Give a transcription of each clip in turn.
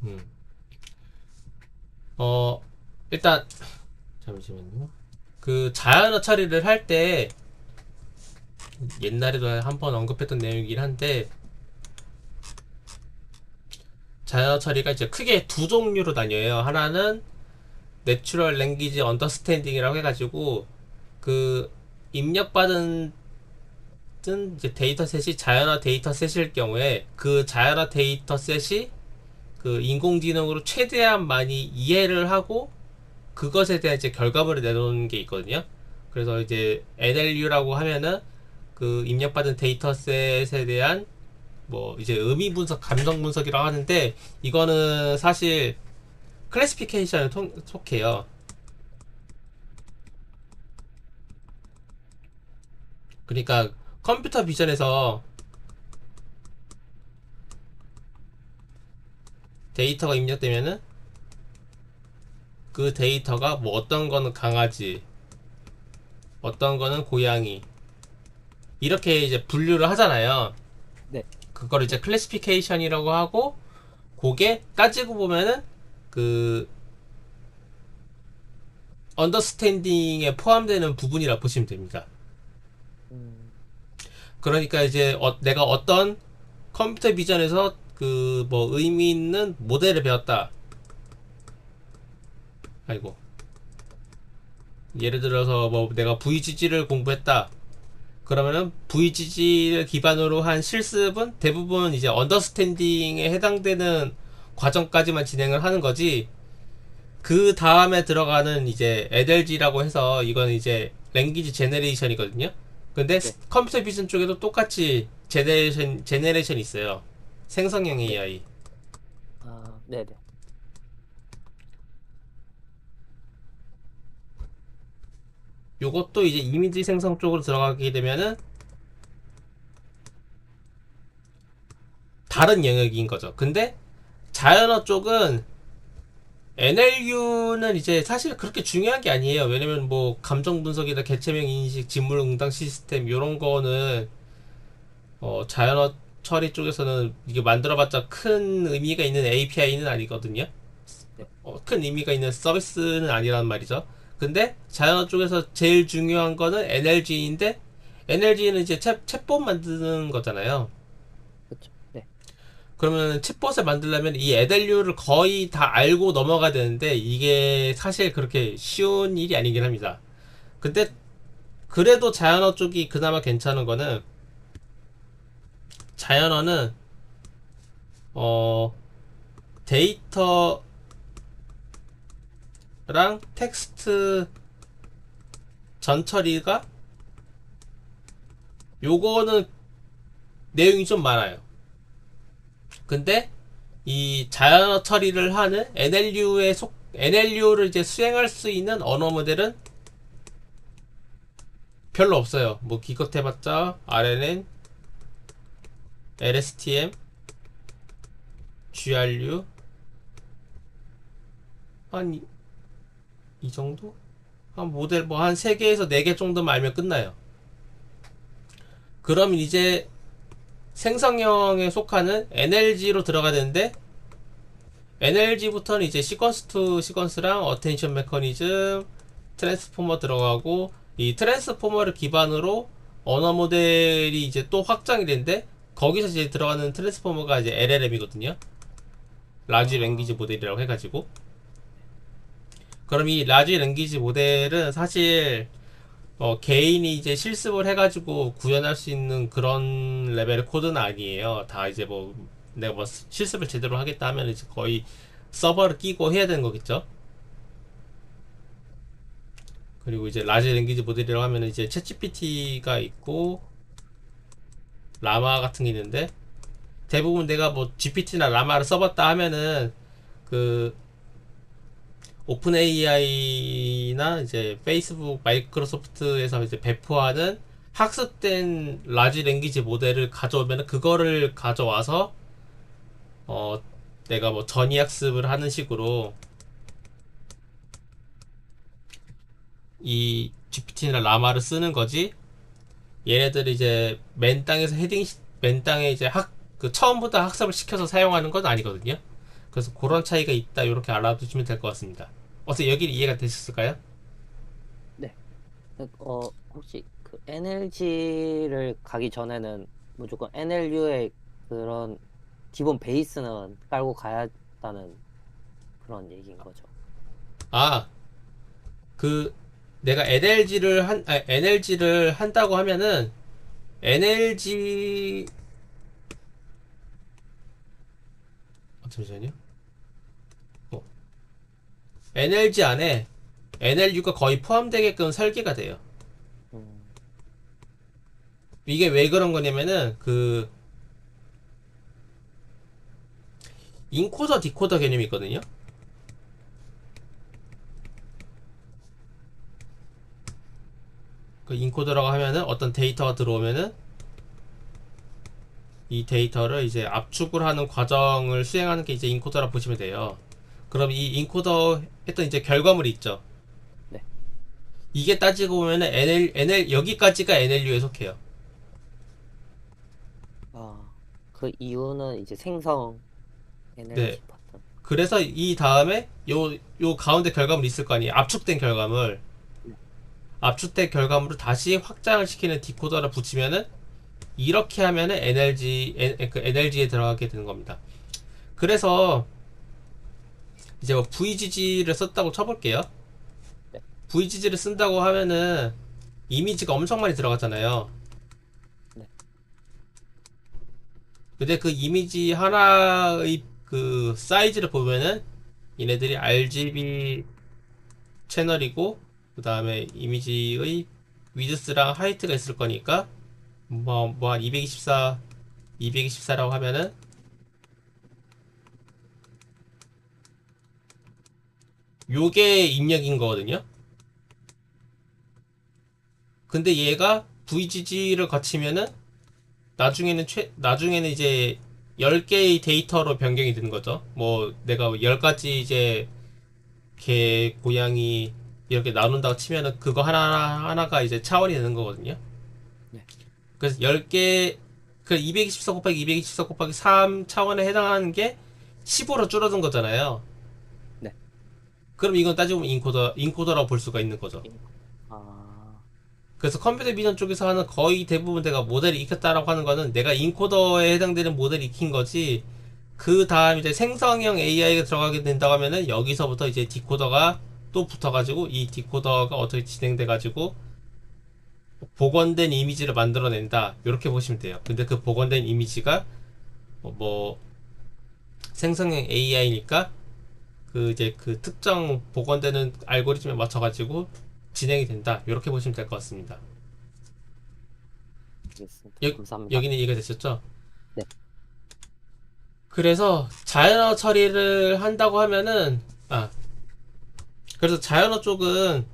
음. 어, 일단, 잠시만요. 그 자연어 처리를 할 때, 옛날에도 한 번 언급했던 내용이긴 한데, 자연어 처리가 이제 크게 두 종류로 나뉘어요. 하나는 내추럴 랭귀지 언더스탠딩이라고 해가지고, 그, 입력받은 이제 데이터셋이 자연어 데이터셋일 경우에, 그 자연어 데이터셋이 그 인공지능으로 최대한 많이 이해를 하고, 그것에 대한 이제 결과물을 내놓는 게 있거든요. 그래서 이제 NLU라고 하면은 그 입력받은 데이터셋에 대한 뭐 이제 의미 분석, 감정 분석이라고 하는데 이거는 사실 클래시피케이션에 속해요. 그러니까 컴퓨터 비전에서 데이터가 입력되면은 그 데이터가 뭐 어떤 거는 강아지, 어떤 거는 고양이 이렇게 이제 분류를 하잖아요. 네. 그걸 이제 클래시피케이션이라고 하고 그게 따지고 보면은 그 언더스탠딩에 포함되는 부분이라 보시면 됩니다. 음, 그러니까 이제 내가 어떤 컴퓨터 비전에서 그 뭐 의미 있는 모델을 배웠다. 아이고. 예를 들어서 뭐 내가 VGG를 공부했다. 그러면은 VGG를 기반으로 한 실습은 대부분 이제 언더스탠딩에 해당되는 과정까지만 진행을 하는 거지. 그 다음에 들어가는 이제 NLG라고 해서 이건 이제 랭귀지 제네레이션이거든요. 근데 네. 컴퓨터 비전 쪽에도 똑같이 제네레이션이 있어요. 생성형 네. AI. 아, 네네. 요것도 이제 이미지 생성 쪽으로 들어가게 되면은 다른 영역인 거죠. 근데 자연어 쪽은 NLU는 이제 사실 그렇게 중요한 게 아니에요. 왜냐면 뭐 감정 분석이나 개체명 인식, 진물 응당 시스템 이런 거는 자연어 처리 쪽에서는 이게 만들어봤자 큰 의미가 있는 API는 아니거든요. 네. 큰 의미가 있는 서비스는 아니란 말이죠. 근데 자연어 쪽에서 제일 중요한 거는 NLG인데 NLG는 이제 챗봇 만드는 거잖아요. 그렇죠. 네. 그러면 챗봇을 만들려면 이 NLU를 거의 다 알고 넘어가야 되는데 이게 사실 그렇게 쉬운 일이 아니긴 합니다. 근데 그래도 자연어 쪽이 그나마 괜찮은 거는 자연어는 어 데이터랑 텍스트 전처리가 요거는 내용이 좀 많아요. 근데 이 자연어 처리를 하는 NLU를 이제 수행할 수 있는 언어 모델은 별로 없어요. 뭐 기껏 해봤자 RNN, LSTM, GRU 한 이 정도? 한 모델 뭐 한 3개에서 4개 정도만 알면 끝나요. 그럼 이제 생성형에 속하는 NLG로 들어가야 되는데 NLG부터는 이제 시퀀스 투 시퀀스랑 어텐션 메커니즘, 트랜스포머 들어가고 이 트랜스포머를 기반으로 언어 모델이 이제 또 확장이 되는데 거기서 이제 들어가는 트랜스포머가 이제 LLM이거든요. 라지 랭귀지 아, 모델이라고 해가지고 그럼 이 라지 랭귀지 모델은 사실 개인이 이제 실습을 해가지고 구현할 수 있는 그런 레벨의 코드는 아니에요. 다 이제 뭐 내가 뭐 실습을 제대로 하겠다 하면 이제 거의 서버를 끼고 해야 되는 거겠죠. 그리고 이제 라지 랭귀지 모델이라고 하면 이제 챗GPT가 있고 라마 같은 게 있는데 대부분 내가 뭐 GPT나 라마를 써봤다 하면은 그 오픈 AI나 이제 페이스북, 마이크로소프트에서 이제 배포하는 학습된 라지 랭귀지 모델을 가져오면 그거를 가져와서 어 내가 뭐 전위 학습을 하는 식으로 이 GPT나 라마를 쓰는 거지. 얘네들이 이제 맨 땅에서 맨 땅에 이제 그 처음부터 학습을 시켜서 사용하는 건 아니거든요. 그래서 그런 차이가 있다. 이렇게 알아두시면 될 것 같습니다. 어떻게 여기 이해가 되셨을까요? 네. 혹시 그 NLG를 가기 전에는 무조건 NLU의 그런 기본 베이스는 깔고 가야 한다는 그런 얘기인 거죠. 아, 그 내가 NLG를 한다고 하면은 NLG 잠시만요. NLG 안에 NLU가 거의 포함되게끔 설계가 돼요. 음, 이게 왜 그런 거냐면은 그 인코더 디코더 개념이 있거든요. 그 인코더라고 하면은 어떤 데이터가 들어오면은 이 데이터를 이제 압축을 하는 과정을 수행하는 게 이제 인코더라 보시면 돼요. 그럼 이 인코더 했던 이제 결과물이 있죠. 네. 이게 따지고 보면은 여기까지가 NLU에 속해요. 그 이유는 이제 생성 네. NLG 파트. 그래서 이 다음에 요 가운데 결과물이 있을 거 아니에요. 압축된 결과물. 네. 압축된 결과물을 다시 확장을 시키는 디코더를 붙이면은 이렇게 하면은 그 NLG에 들어가게 되는 겁니다. 그래서 이제 뭐 VGG를 썼다고 쳐볼게요. 네. VGG를 쓴다고 하면은 이미지가 엄청 많이 들어가잖아요. 네. 근데 그 이미지 하나의 그 사이즈를 보면은 얘네들이 RGB 채널이고 그 다음에 이미지의 위드스랑 하이트가 있을 거니까 뭐 한 224라고 하면은 요게 입력인 거거든요. 근데 얘가 VGG를 거치면은 나중에는 이제 10개의 데이터로 변경이 되는 거죠. 뭐 내가 10가지 이제 개, 고양이 이렇게 나눈다고 치면은 그거 하나가 이제 차원이 되는 거거든요. 네. 그래서 10개 그 224 곱하기 224 곱하기 3 차원에 해당하는 게 10으로 줄어든 거잖아요. 네. 그럼 이건 따지고 보면 인코더라고 볼 수가 있는 거죠. 인- 아, 그래서 컴퓨터 비전 쪽에서 하는 거의 대부분 내가 모델을 익혔다라고 하는 거는 내가 인코더에 해당되는 모델을 익힌 거지. 그 다음 이제 생성형 AI가 들어가게 된다고 하면은 여기서부터 이제 디코더가 또 붙어가지고 이 디코더가 어떻게 진행돼가지고 복원된 이미지를 만들어낸다. 이렇게 보시면 돼요. 근데 그 복원된 이미지가 뭐 생성형 AI니까 그 이제 그 특정 복원되는 알고리즘에 맞춰가지고 진행이 된다. 이렇게 보시면 될 것 같습니다. 알겠습니다. 여, 감사합니다. 여기는 이해가 되셨죠? 네. 그래서 자연어 처리를 한다고 하면은 그래서 자연어 쪽은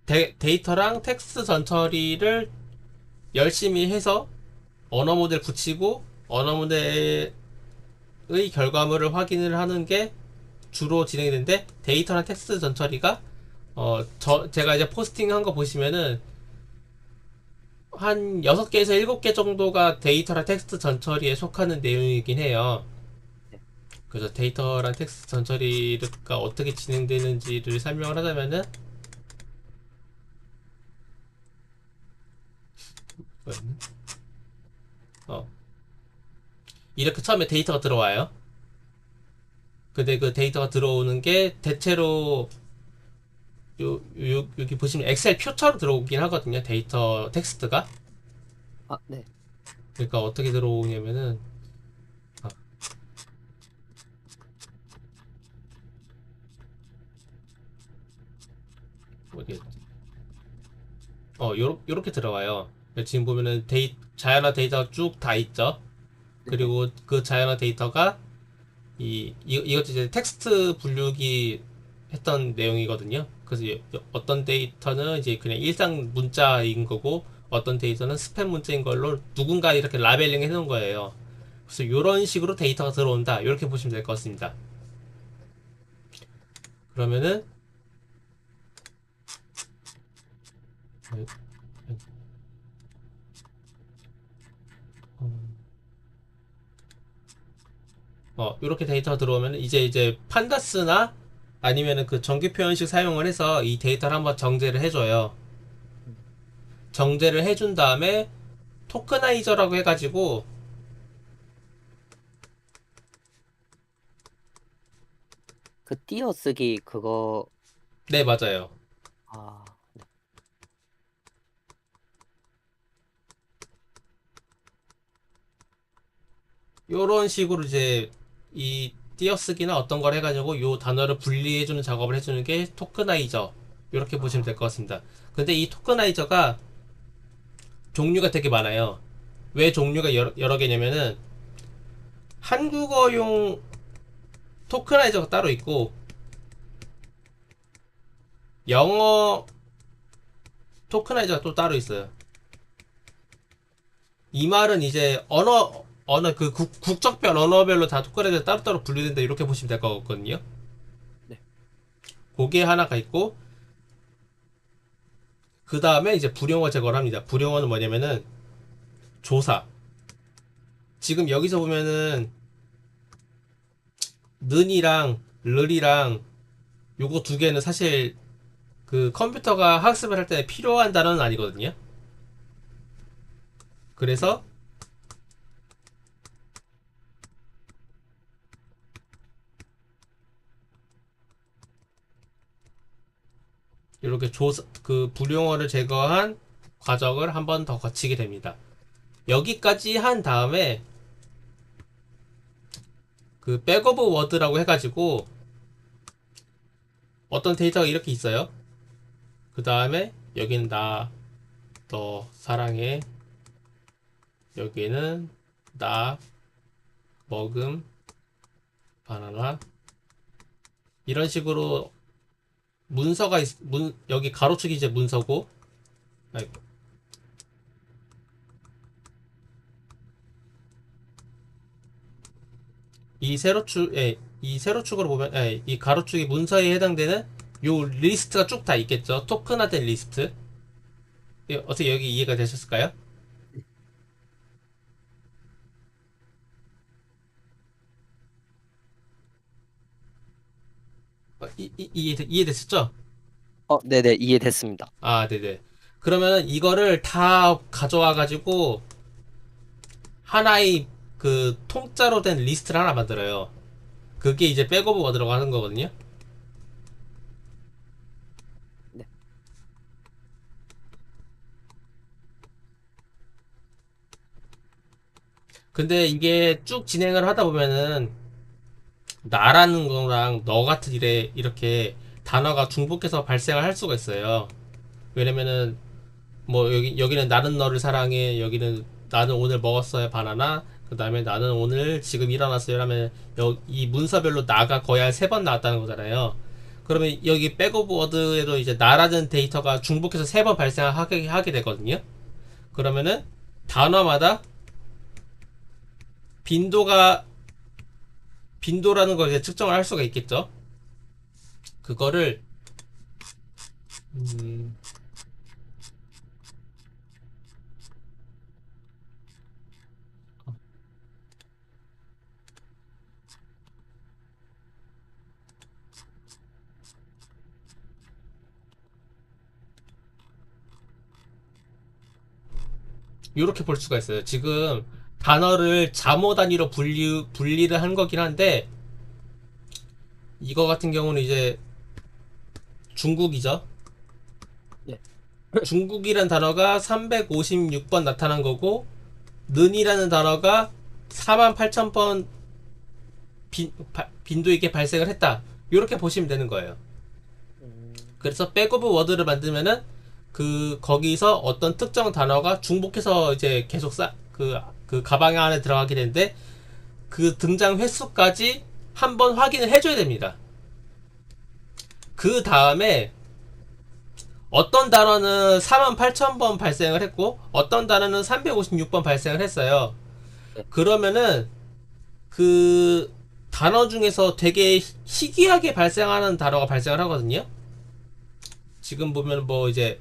데이터랑 텍스트 전처리를 열심히 해서 언어 모델 붙이고 언어 모델의 결과물을 확인을 하는 게 주로 진행이 되는데 데이터랑 텍스트 전처리가 제가 이제 포스팅 한 거 보시면은 한 6개에서 7개 정도가 데이터랑 텍스트 전처리에 속하는 내용이긴 해요. 네. 그래서 데이터랑 텍스트 전처리가 어떻게 진행되는지를 설명을 하자면은 어, 이렇게 처음에 데이터가 들어와요. 근데 그 데이터가 들어오는 게 대체로 여기 보시면 엑셀 표처럼 들어오긴 하거든요. 데이터 텍스트가. 네. 그러니까 어떻게 들어오냐면은 아, 어디 요렇게 들어와요. 지금 보면은 자연화 데이터가 쭉 다 있죠. 네네. 그리고 그 자연화 데이터가 이것도 이제 텍스트 분류기 했던 내용이거든요. 그래서 어떤 데이터는 이제 그냥 일상 문자인 거고 어떤 데이터는 스팸 문자인 걸로 누군가 이렇게 라벨링 해놓은 거예요. 그래서 이런 식으로 데이터가 들어온다. 이렇게 보시면 될 것 같습니다. 그러면은 이렇게 데이터가 들어오면 이제 판다스나 아니면은 그 정규 표현식 사용을 해서 이 데이터를 한번 정제를 해줘요. 음. 정제를 해준 다음에 토크나이저라고 해가지고, 그 띄어쓰기 그거. 네, 맞아요. 아, 네. 요런 식으로 이제 이 띄어쓰기나 어떤 걸 해가지고 요 단어를 분리해주는 작업을 해주는 게 토크나이저. 이렇게 보시면 될 아, 것 같습니다. 근데 이 토크나이저가 종류가 되게 많아요. 왜 종류가 여러 개냐면은 한국어용 토크나이저가 따로 있고 영어 토크나이저가 또 따로 있어요. 이 말은 이제 언어 그 국적별 언어별로 다 토크나이저 따로따로 분류된다 이렇게 보시면 될 것 같거든요. 네. 그게 하나가 있고 그 다음에 이제 불용어 제거를 합니다. 불용어는 뭐냐면은 조사. 지금 여기서 보면은 는이랑 르이랑 요거 두 개는 사실 그 컴퓨터가 학습을 할 때 필요한 단어는 아니거든요. 그래서 이렇게 조사 그 불용어를 제거한 과정을 한 번 더 거치게 됩니다. 여기까지 한 다음에 그 백오브 워드라고 해가지고 어떤 데이터가 이렇게 있어요. 그 다음에 여기는 나, 너 사랑해. 여기는 나, 먹음, 바나나. 이런 식으로 문서가 여기 가로축이 이제 문서고. 아이고. 이 세로축으로 보면, 이 가로축이 문서에 해당되는 요 리스트가 쭉 다 있겠죠. 토큰화된 리스트. 어떻게 여기 이해가 되셨을까요? 이해됐었죠? 네네, 이해됐습니다. 아, 네네. 그러면 이거를 다 가져와가지고 하나의 그 통짜로 된 리스트를 하나 만들어요. 그게 이제 백오브 워드라고 하는 거거든요. 네. 근데 이게 쭉 진행을 하다 보면은 나라는 거랑 너 같은 이렇게 단어가 중복해서 발생을 할 수가 있어요. 왜냐면은 뭐 여기는 나는 너를 사랑해. 여기는 나는 오늘 먹었어요 바나나. 그 다음에 나는 오늘 지금 일어났어요 하면 이 문서별로 나가 거의 한 세 번 나왔다는 거잖아요. 그러면 여기 백오브 워드에도 이제 나라는 데이터가 중복해서 세 번 발생하게 되거든요. 그러면은 단어마다 빈도가 빈도라는 걸 이제 측정을 할 수가 있겠죠. 그거를 음, 이렇게 볼 수가 있어요. 지금 단어를 자모 단위로 분리를 한 거긴 한데 이거 같은 경우는 이제 중국이죠. 네. 중국이란 단어가 356번 나타난 거고 는이라는 단어가 48,000번 빈도 있게 발생을 했다. 이렇게 보시면 되는 거예요. 음, 그래서 백오브 워드를 만들면은 거기서 어떤 특정 단어가 중복해서 이제 계속 그 가방 안에 들어가게 되는데 그 등장 횟수까지 한번 확인을 해줘야 됩니다. 그 다음에 어떤 단어는 48,000번 발생을 했고 어떤 단어는 356번 발생을 했어요. 네. 그러면은 그 단어 중에서 되게 희귀하게 발생하는 단어가 발생을 하거든요. 지금 보면 뭐 이제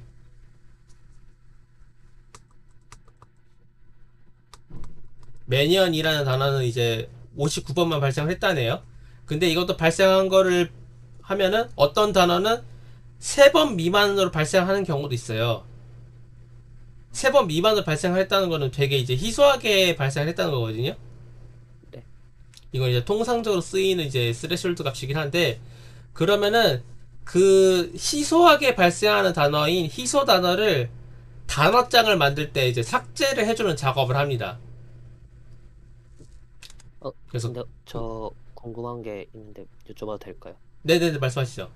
매년이라는 단어는 이제 59번만 발생을 했다네요. 근데 이것도 발생한 거를 하면은 어떤 단어는 3번 미만으로 발생하는 경우도 있어요. 3번 미만으로 발생했다는 거는 되게 이제 희소하게 발생했다는 거거든요. 네. 이건 이제 통상적으로 쓰이는 이제 스레숄드 값이긴 한데, 그러면은 그 희소하게 발생하는 단어인 희소 단어를 단어장을 만들 때 이제 삭제를 해주는 작업을 합니다. 그래서 근데 저 궁금한 게 있는데 여쭤봐도 될까요? 네네네 말씀하시죠.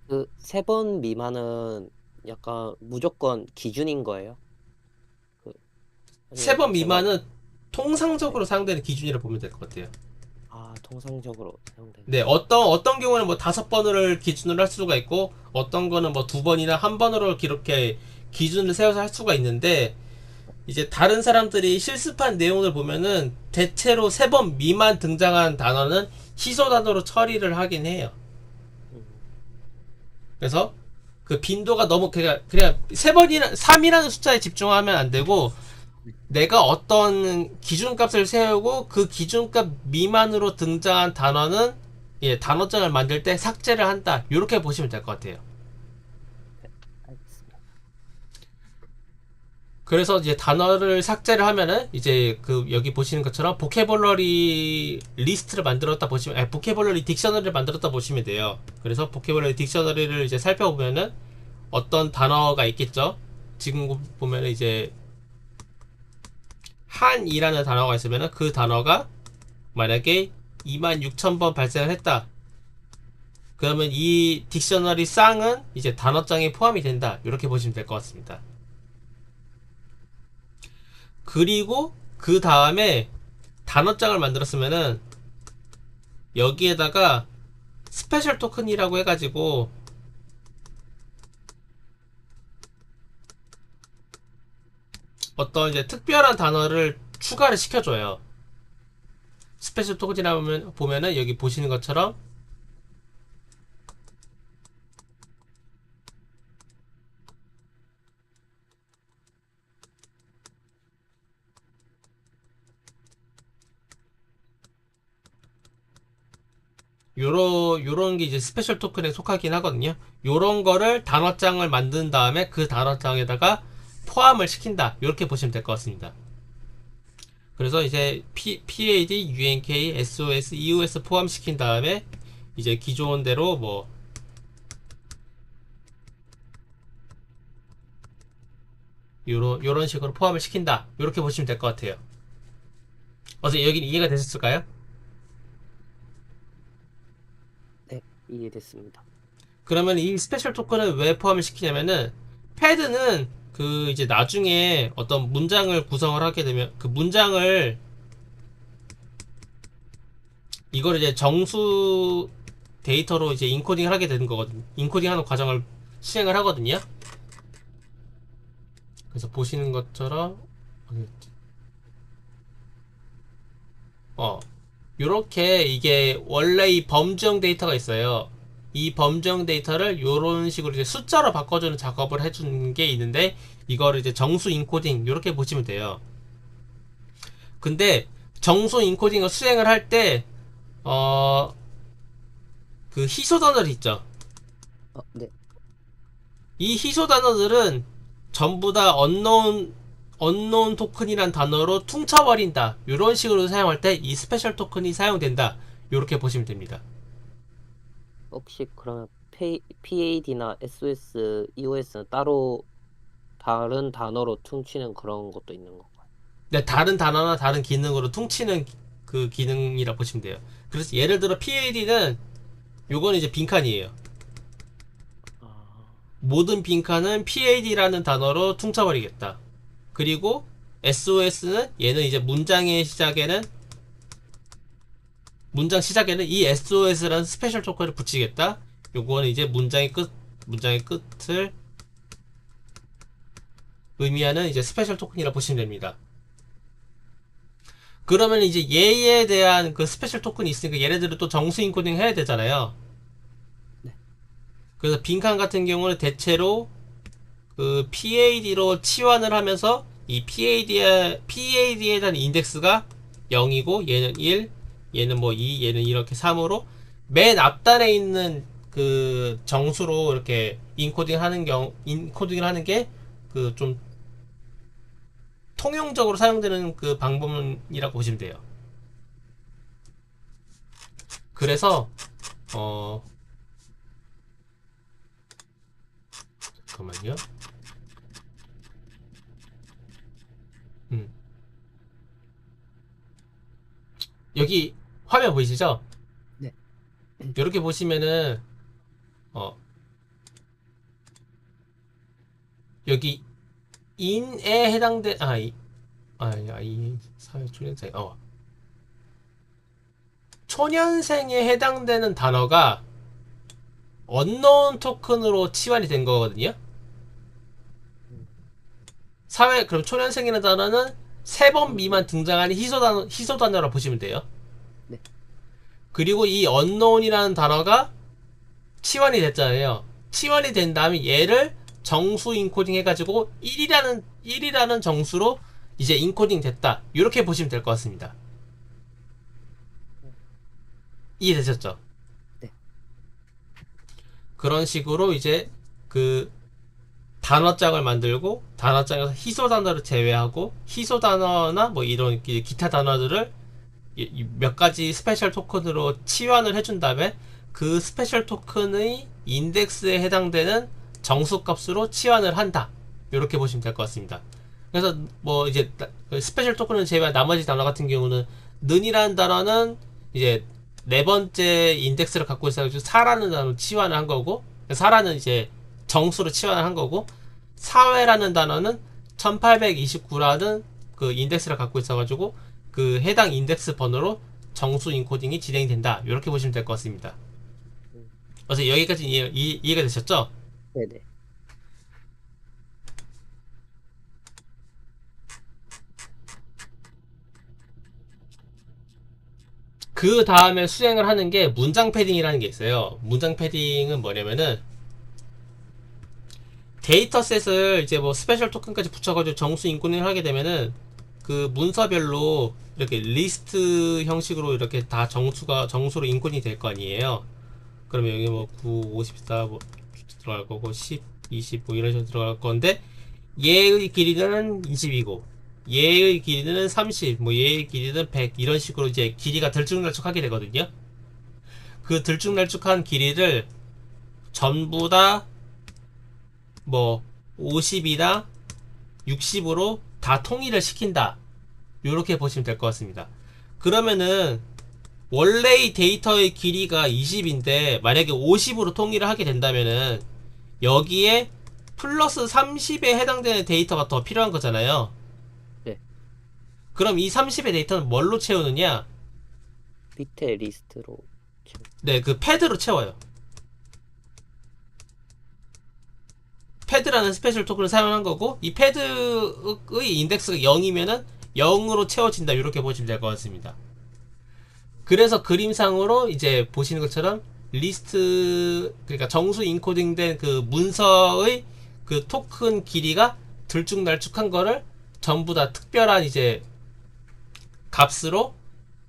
그 3번 미만은 약간 무조건 기준인 거예요? 그 세 아니면 번 제가 미만은 네. 통상적으로 사용되는 기준이라 보면 될 것 같아요. 아, 통상적으로 사용되는 네, 기준. 어떤 경우는 뭐 5번을 기준으로 할 수가 있고, 어떤 거는 뭐 2번이나 1번으로 이렇게 기준을 세워서 할 수가 있는데, 이제 다른 사람들이 실습한 내용을 보면은 대체로 3번 미만 등장한 단어는 희소 단어로 처리를 하긴 해요. 음, 그래서 그 빈도가 너무 그냥 3번이나 3이라는 숫자에 집중하면 안 되고, 네. 내가 어떤 기준값을 세우고 그 기준값 미만으로 등장한 단어는 예, 단어장을 만들 때 삭제를 한다. 이렇게 보시면 될 것 같아요. 네, 알겠습니다. 그래서 이제 단어를 삭제를 하면은 이제 그 여기 보시는 것처럼 보케블러리 리스트를 만들었다 보시면 보케블러리 딕셔너리를 만들었다 보시면 돼요. 그래서 보케블러리 딕셔너리를 이제 살펴보면은 어떤 단어가 있겠죠. 지금 보면은 이제 한이라는 단어가 있으면은 그 단어가 만약에 26,000번 발생을 했다. 그러면 이 딕셔너리 쌍은 이제 단어장에 포함이 된다. 이렇게 보시면 될 것 같습니다. 그리고 그 다음에 단어장을 만들었으면은 여기에다가 스페셜 토큰이라고 해가지고 어떤 이제 특별한 단어를 추가를 시켜줘요. 스페셜 토큰이라 보면은 여기 보시는 것처럼 요런 게 이제 스페셜 토큰에 속하긴 하거든요. 요런 거를 단어장을 만든 다음에 그 단어장에다가 포함을 시킨다. 이렇게 보시면 될 것 같습니다. 그래서 이제 PAD, UNK, SOS, EOS 포함시킨 다음에 이제 기존대로 뭐 요런 식으로 포함을 시킨다. 이렇게 보시면 될 것 같아요. 어서 여기 이해가 되셨을까요? 네, 이해됐습니다. 그러면 이 스페셜 토큰을 왜 포함을 시키냐면은 패드는 그 이제 나중에 어떤 문장을 구성을 하게 되면 그 문장을 이걸 이제 정수 데이터로 이제 인코딩을 하게 되는 거거든요. 인코딩하는 과정을 수행을 하거든요. 그래서 보시는 것처럼 어 요렇게 이게 원래 이 범주형 데이터가 있어요. 이 범주형 데이터를 요런 식으로 이제 숫자로 바꿔주는 작업을 해주는 게 있는데 이거를 이제 정수 인코딩 요렇게 보시면 돼요. 근데 정수 인코딩을 수행을 할 때 그 희소 단어들 있죠. 네. 이 희소 단어들은 전부 다 언노운 토큰이란 단어로 퉁쳐버린다. 이런 식으로 사용할 때 이 스페셜 토큰이 사용된다. 이렇게 보시면 됩니다. 혹시 그러면 PAD나 SOS, EOS는 따로 다른 단어로 퉁치는 그런 것도 있는 건가요? 네, 다른 단어나 다른 기능으로 퉁치는 그 기능이라 보시면 돼요. 그래서 예를 들어 PAD는 요건 이제 빈칸이에요. 아, 모든 빈칸은 PAD라는 단어로 퉁쳐버리겠다. 그리고 SOS는 얘는 이제 문장 시작에는 이 SOS라는 스페셜 토큰을 붙이겠다. 요거는 이제 문장의 끝을 의미하는 이제 스페셜 토큰이라 보시면 됩니다. 그러면 이제 얘에 대한 그 스페셜 토큰이 있으니까 얘네들을 또 정수 인코딩 해야 되잖아요. 네. 그래서 빈칸 같은 경우는 대체로 그 PAD로 치환을 하면서 이 PAD에 대한 인덱스가 0이고 얘는 1, 얘는 뭐 2, 얘는 이렇게 3으로 맨 앞단에 있는 그 정수로 이렇게 인코딩을 하는 게 그 좀 통용적으로 사용되는 그 방법이라고 보시면 돼요. 그래서 어 잠깐만요. 음. 여기 화면 보이시죠? 네. 이렇게 보시면은 어 여기 인에 해당된 이 사회 초년생 초년생에 해당되는 단어가 언노운 토큰으로 치환이 된 거거든요. 음, 그럼 초년생이라는 단어는 3번 미만 등장하는 희소 단어라고 보시면 돼요. 네. 그리고 이 언노운이라는 단어가 치환이 됐잖아요. 치환이 된 다음에 얘를 정수 인코딩 해가지고 1이라는 정수로 이제 인코딩 됐다. 이렇게 보시면 될 것 같습니다. 이해되셨죠? 네. 그런 식으로 이제 그 단어장을 만들고 단어장에서 희소 단어를 제외하고 희소 단어나 뭐 이런 기타 단어들을 몇 가지 스페셜 토큰으로 치환을 해준 다음에 그 스페셜 토큰의 인덱스에 해당되는 정수값으로 치환을 한다. 이렇게 보시면 될 것 같습니다. 그래서 뭐 이제 스페셜 토큰을 제외한 나머지 단어 같은 경우는 는이라는 단어는 이제 네 번째 인덱스를 갖고 있어가지고 4라는 단어로 치환을 한 거고 4라는 이제 정수로 치환을 한 거고 사회라는 단어는 1829라는 그 인덱스를 갖고 있어가지고 그 해당 인덱스 번호로 정수 인코딩이 진행이 된다. 이렇게 보시면 될 것 같습니다. 음, 그래서 여기까지 이해가 되셨죠? 네네. 그 다음에 수행을 하는 게 문장 패딩이라는 게 있어요. 문장 패딩은 뭐냐면은 데이터셋을 이제 뭐 스페셜 토큰까지 붙여가지고 정수 인코딩을 하게 되면은 그 문서별로 이렇게 리스트 형식으로 이렇게 다 정수로 인코딩이 될 거 아니에요. 그러면 여기 뭐 9, 54 뭐 들어갈 거고 10, 20 뭐 이런 식으로 들어갈 건데 얘의 길이는 20이고 얘의 길이는 30, 뭐 얘의 길이는 100 이런 식으로 이제 길이가 들쭉날쭉하게 되거든요. 그 들쭉날쭉한 길이를 전부 다 뭐 50이나 60으로 다 통일을 시킨다. 이렇게 보시면 될 것 같습니다. 그러면은 원래의 데이터의 길이가 20인데 만약에 50으로 통일을 하게 된다면은 여기에 플러스 30에 해당되는 데이터가 더 필요한 거잖아요. 네. 그럼 이 30의 데이터는 뭘로 채우느냐? 밑에 리스트로 네, 그 패드로 채워요. 패드라는 스페셜 토큰을 사용한 거고 이 패드의 인덱스가 0이면은 0으로 채워진다. 이렇게 보시면 될 것 같습니다. 그래서 그림상으로 이제 보시는 것처럼 리스트 그러니까 정수 인코딩된 그 문서의 그 토큰 길이가 들쭉날쭉한 거를 전부 다 특별한 이제 값으로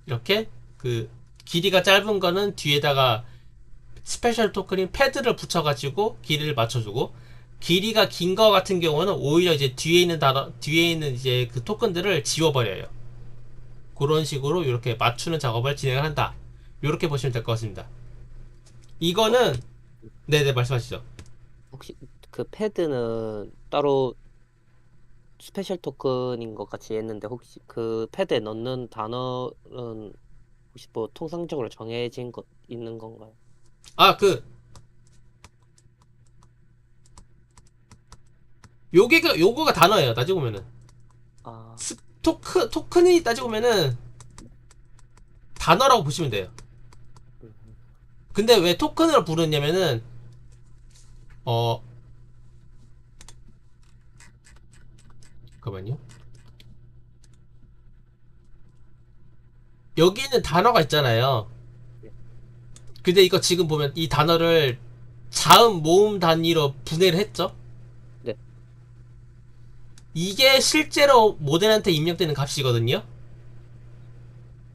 이렇게 그 길이가 짧은 거는 뒤에다가 스페셜 토큰인 패드를 붙여가지고 길이를 맞춰주고 길이가 긴 거 같은 경우는 오히려 이제 뒤에 있는 이제 그 토큰들을 지워버려요. 그런 식으로 이렇게 맞추는 작업을 진행한다. 이렇게 보시면 될 것 같습니다. 이거는 네네 말씀하시죠. 혹시 그 패드는 따로 스페셜 토큰인 것 같이 했는데 혹시 그 패드에 넣는 단어는 혹시 뭐 통상적으로 정해진 것 있는 건가요? 그 요거가 단어예요. 따지고 보면은 아, 토큰이 따지고 보면은 단어라고 보시면 돼요. 음, 근데 왜 토큰으로 부르냐면은 어 잠깐만요. 여기 있는 단어가 있잖아요. 네. 근데 이거 지금 보면 이 단어를 자음 모음 단위로 분해를 했죠. 네. 이게 실제로 모델한테 입력되는 값이거든요.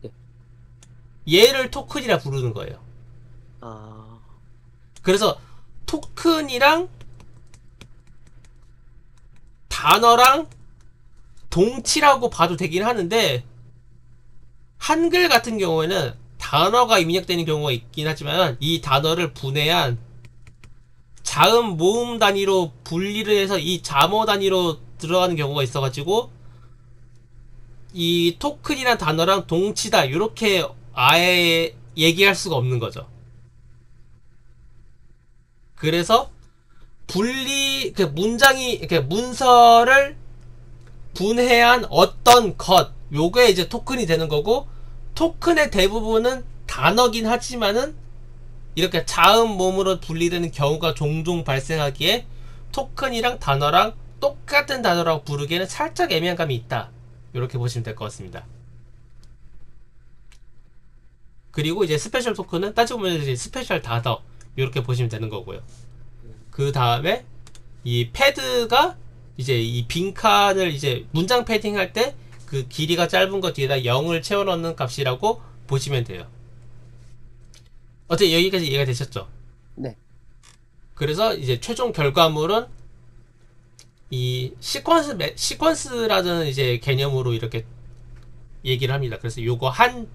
네. 얘를 토큰이라 부르는 거예요. 아, 그래서 토큰이랑 단어랑 동치라고 봐도 되긴 하는데, 한글 같은 경우에는 단어가 입력되는 경우가 있긴 하지만 이 단어를 분해한 자음 모음 단위로 분리를 해서 이 자모 단위로 들어가는 경우가 있어가지고 이 토큰이란 단어랑 동치다 이렇게 아예 얘기할 수가 없는 거죠. 그래서 그 문장이 그 문서를 분해한 어떤 것, 요게 이제 토큰이 되는 거고, 토큰의 대부분은 단어긴 하지만은 이렇게 자음 몸으로 분리되는 경우가 종종 발생하기에 토큰이랑 단어랑 똑같은 단어라고 부르기에는 살짝 애매한 감이 있다. 이렇게 보시면 될 것 같습니다. 그리고 이제 스페셜 토큰은 따지고 보면 이제 스페셜 단어 이렇게 보시면 되는 거고요. 그 다음에 이 패드가 이제 이 빈칸을 이제 문장 패딩 할 때 그 길이가 짧은 것 뒤에다 0을 채워 넣는 값이라고 보시면 돼요. 어떻게 여기까지 이해가 되셨죠? 네. 그래서 이제 최종 결과물은 이 시퀀스라는 이제 개념으로 이렇게 얘기를 합니다. 그래서 요거 한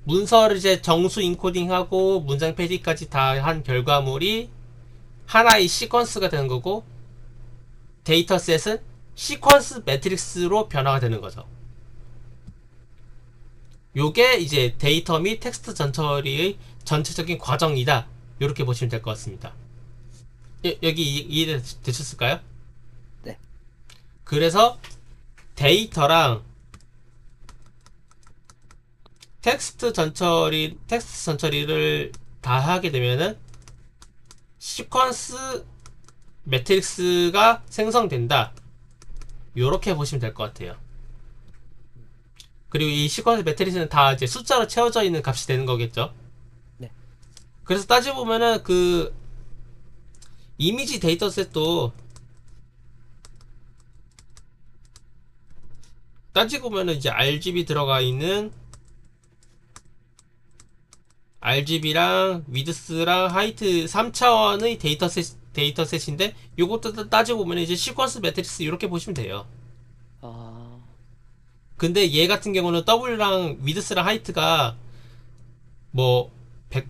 문서를 이제 정수 인코딩하고 문장 패딩까지 다 한 결과물이 하나의 시퀀스가 되는 거고, 데이터셋은 시퀀스 매트릭스로 변화가 되는 거죠. 요게 이제 데이터 및 텍스트 전처리의 전체적인 과정이다. 이렇게 보시면 될 것 같습니다. 여기 이해되셨을까요? 네. 그래서 데이터랑 텍스트 전처리를 다 하게 되면은 시퀀스 매트릭스가 생성된다. 요렇게 보시면 될 것 같아요. 그리고 이 시퀀스 매트릭스는 다 이제 숫자로 채워져 있는 값이 되는 거겠죠. 네. 그래서 따져보면은 그 이미지 데이터셋도 따지고 보면은 이제 RGB 들어가 있는 RGB랑 위드스랑 하이트 3차원의 데이터셋인데, 요것도 따지고 보면 이제 시퀀스 매트릭스 이렇게 보시면 돼요. 아, 근데 얘 같은 경우는 W랑 위드스랑 하이트가 뭐 100,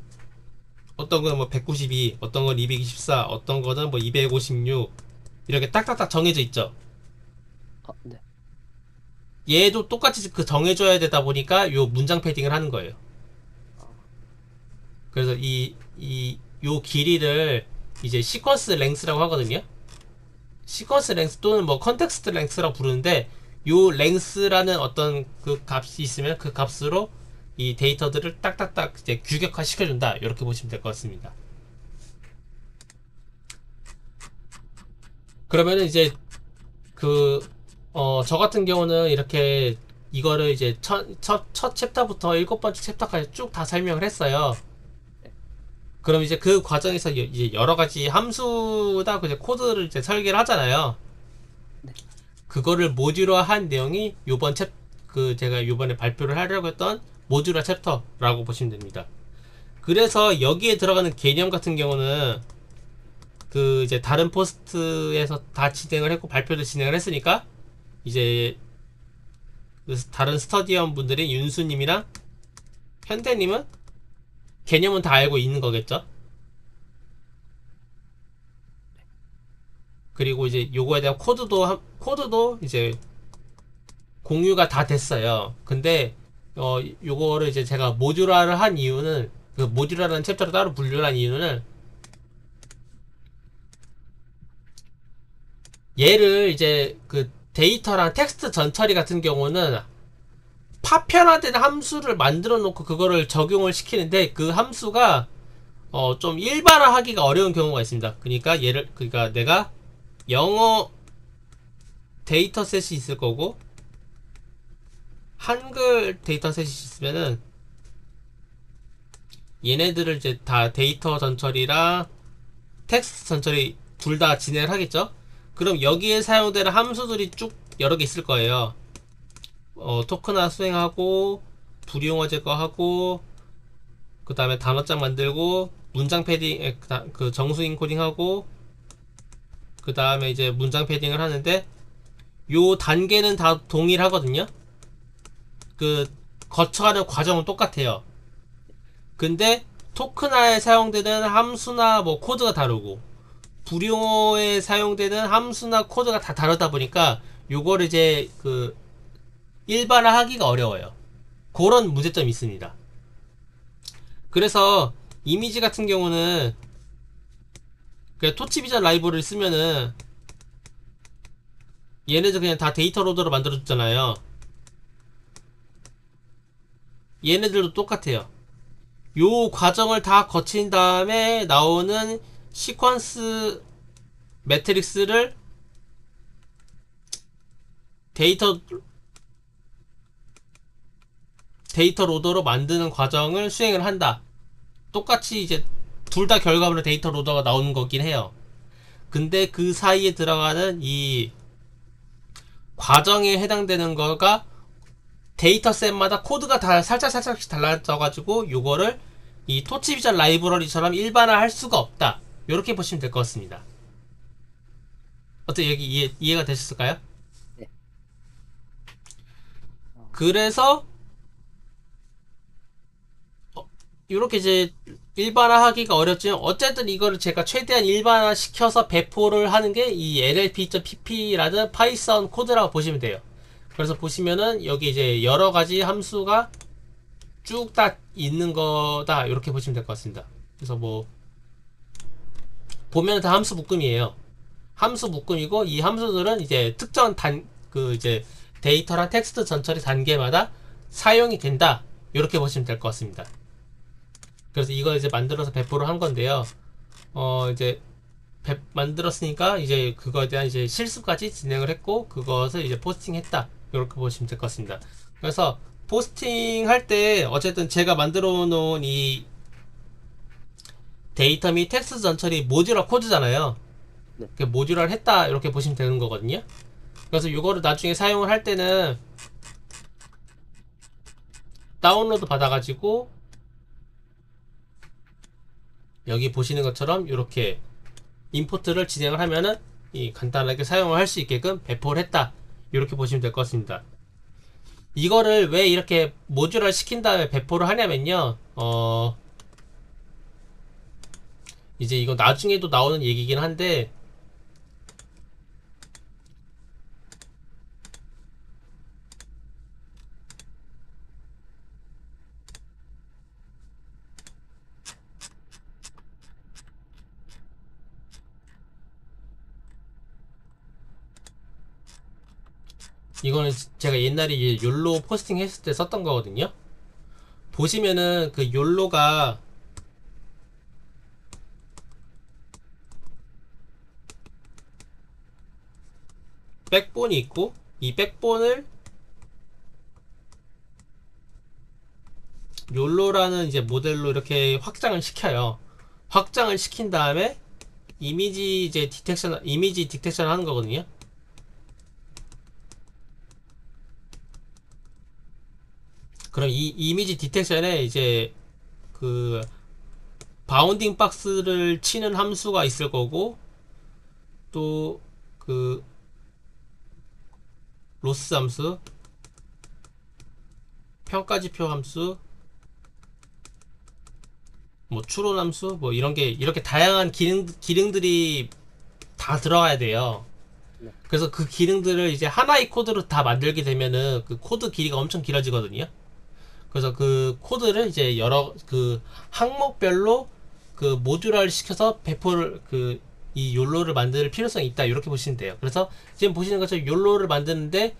어떤 거는 뭐 192, 어떤 건 224, 어떤 거는 뭐 256 이렇게 딱딱딱 정해져 있죠. 네. 얘도 똑같이 그 정해줘야 되다 보니까 요 문장 패딩을 하는 거예요. 그래서 요 길이를 이제 시퀀스 랭스라고 하거든요. 시퀀스 랭스 또는 뭐 컨텍스트 랭스라고 부르는데, 요 랭스라는 어떤 그 값이 있으면 그 값으로 이 데이터들을 딱딱딱 이제 규격화 시켜준다. 이렇게 보시면 될 것 같습니다. 그러면은 이제 저 같은 경우는 이렇게 이거를 이제 첫 챕터부터 7번째 챕터까지 쭉 다 설명을 했어요. 그럼 이제 그 과정에서 이제 여러 가지 함수다 이제 코드를 이제 설계를 하잖아요. 네. 그거를 모듈화한 내용이 제가 요번에 발표를 하려고 했던 모듈화 챕터라고 보시면 됩니다. 그래서 여기에 들어가는 개념 같은 경우는 그 이제 다른 포스트에서 다 진행을 했고 발표도 진행을 했으니까 이제 그 다른 스터디원 분들이 윤수님이랑 현대님은 개념은 다 알고 있는 거겠죠. 그리고 이제 요거에 대한 코드도 이제 공유가 다 됐어요. 근데 요거를 이제 제가 모듈화를 한 이유는, 그 모듈화라는 챕터를 따로 분류를 한 이유는, 얘를 이제 그 데이터랑 텍스트 전처리 같은 경우는 파편화된 함수를 만들어 놓고 그거를 적용을 시키는데, 그 함수가 좀 일반화하기가 어려운 경우가 있습니다. 그러니까 내가 영어 데이터셋이 있을 거고 한글 데이터셋이 있으면은 얘네들을 이제 다 데이터 전처리랑 텍스트 전처리 둘 다 진행을 하겠죠. 그럼 여기에 사용되는 함수들이 쭉 여러 개 있을 거예요. 토큰화 수행하고 불이용화 제거하고 그 다음에 단어장 만들고 문장 패딩 그 정수 인코딩하고 그 다음에 이제 문장 패딩을 하는데 요 단계는 다 동일하거든요. 그 거쳐가는 과정은 똑같아요. 근데 토큰화에 사용되는 함수나 뭐 코드가 다르고 불용어에 사용되는 함수나 코드가 다 다르다 보니까 요거를 이제 그 일반화하기가 어려워요. 그런 문제점이 있습니다. 그래서 이미지 같은 경우는 그냥 토치비전 라이브러리를 쓰면은 얘네들 그냥 다 데이터 로더로 만들어줬잖아요. 얘네들도 똑같아요. 요 과정을 다 거친 다음에 나오는 시퀀스 매트릭스를 데이터 로더로 만드는 과정을 수행을 한다. 똑같이 이제 둘 다 결과물은 데이터 로더가 나오는 거긴 해요. 근데 그 사이에 들어가는 이 과정에 해당되는 거가 데이터셋마다 코드가 다 살짝씩 달라져가지고 요거를 이 토치비전 라이브러리처럼 일반화 할 수가 없다. 요렇게 보시면 될 것 같습니다. 어떻게 여기 이해가 되셨을까요? 네. 그래서 요렇게 이제 일반화하기가 어렵지만 어쨌든 이거를 제가 최대한 일반화 시켜서 배포를 하는 게 이 LLP.pp라는 파이썬 코드라고 보시면 돼요. 그래서 보시면은 여기 이제 여러 가지 함수가 쭉 다 있는 거다 이렇게 보시면 될 것 같습니다. 그래서 뭐 보면 다 함수 묶음이에요. 함수 묶음이고 이 함수들은 이제 특정 그 이제 데이터랑 텍스트 전처리 단계마다 사용이 된다 이렇게 보시면 될 것 같습니다. 그래서 이걸 이제 만들어서 배포를 한 건데요. 이제 만들었으니까 이제 그거에 대한 이제 실습까지 진행을 했고 그것을 이제 포스팅했다 이렇게 보시면 될 것 같습니다. 그래서 포스팅 할 때 어쨌든 제가 만들어 놓은 이 데이터 및 텍스트 전처리 모듈화 코드잖아요. 네. 모듈화를 했다 이렇게 보시면 되는 거거든요. 그래서 이거를 나중에 사용을 할 때는 다운로드 받아가지고 여기 보시는 것처럼 이렇게 임포트를 진행을 하면은 이 간단하게 사용을 할 수 있게끔 배포를 했다 이렇게 보시면 될 것 같습니다. 이거를 왜 이렇게 모듈화 시킨 다음에 배포를 하냐면요. 이제 이거 나중에도 나오는 얘기긴 한데 이거는 제가 옛날에 이제 욜로 포스팅 했을 때 썼던 거거든요. 보시면은 그 욜로가 백본이 있고 이 백본을 욜로라는 이제 모델로 이렇게 확장을 시켜요. 확장을 시킨 다음에 이미지 디텍션 하는 거거든요. 그럼 이 이미지 디텍션에 이제 그 바운딩 박스를 치는 함수가 있을 거고 또 그 로스 함수, 평가지표 함수, 뭐 추론 함수, 뭐 이런 게 이렇게 다양한 기능들이 다 들어가야 돼요. 네. 그래서 그 기능들을 이제 하나의 코드로 다 만들게 되면은 그 코드 길이가 엄청 길어지거든요. 그래서 그 코드를 이제 여러 그 항목별로 그 모듈화를 시켜서 배포를 이 욜로를 만들 필요성이 있다 이렇게 보시면 돼요. 그래서 지금 보시는 것처럼 욜로를 만드는데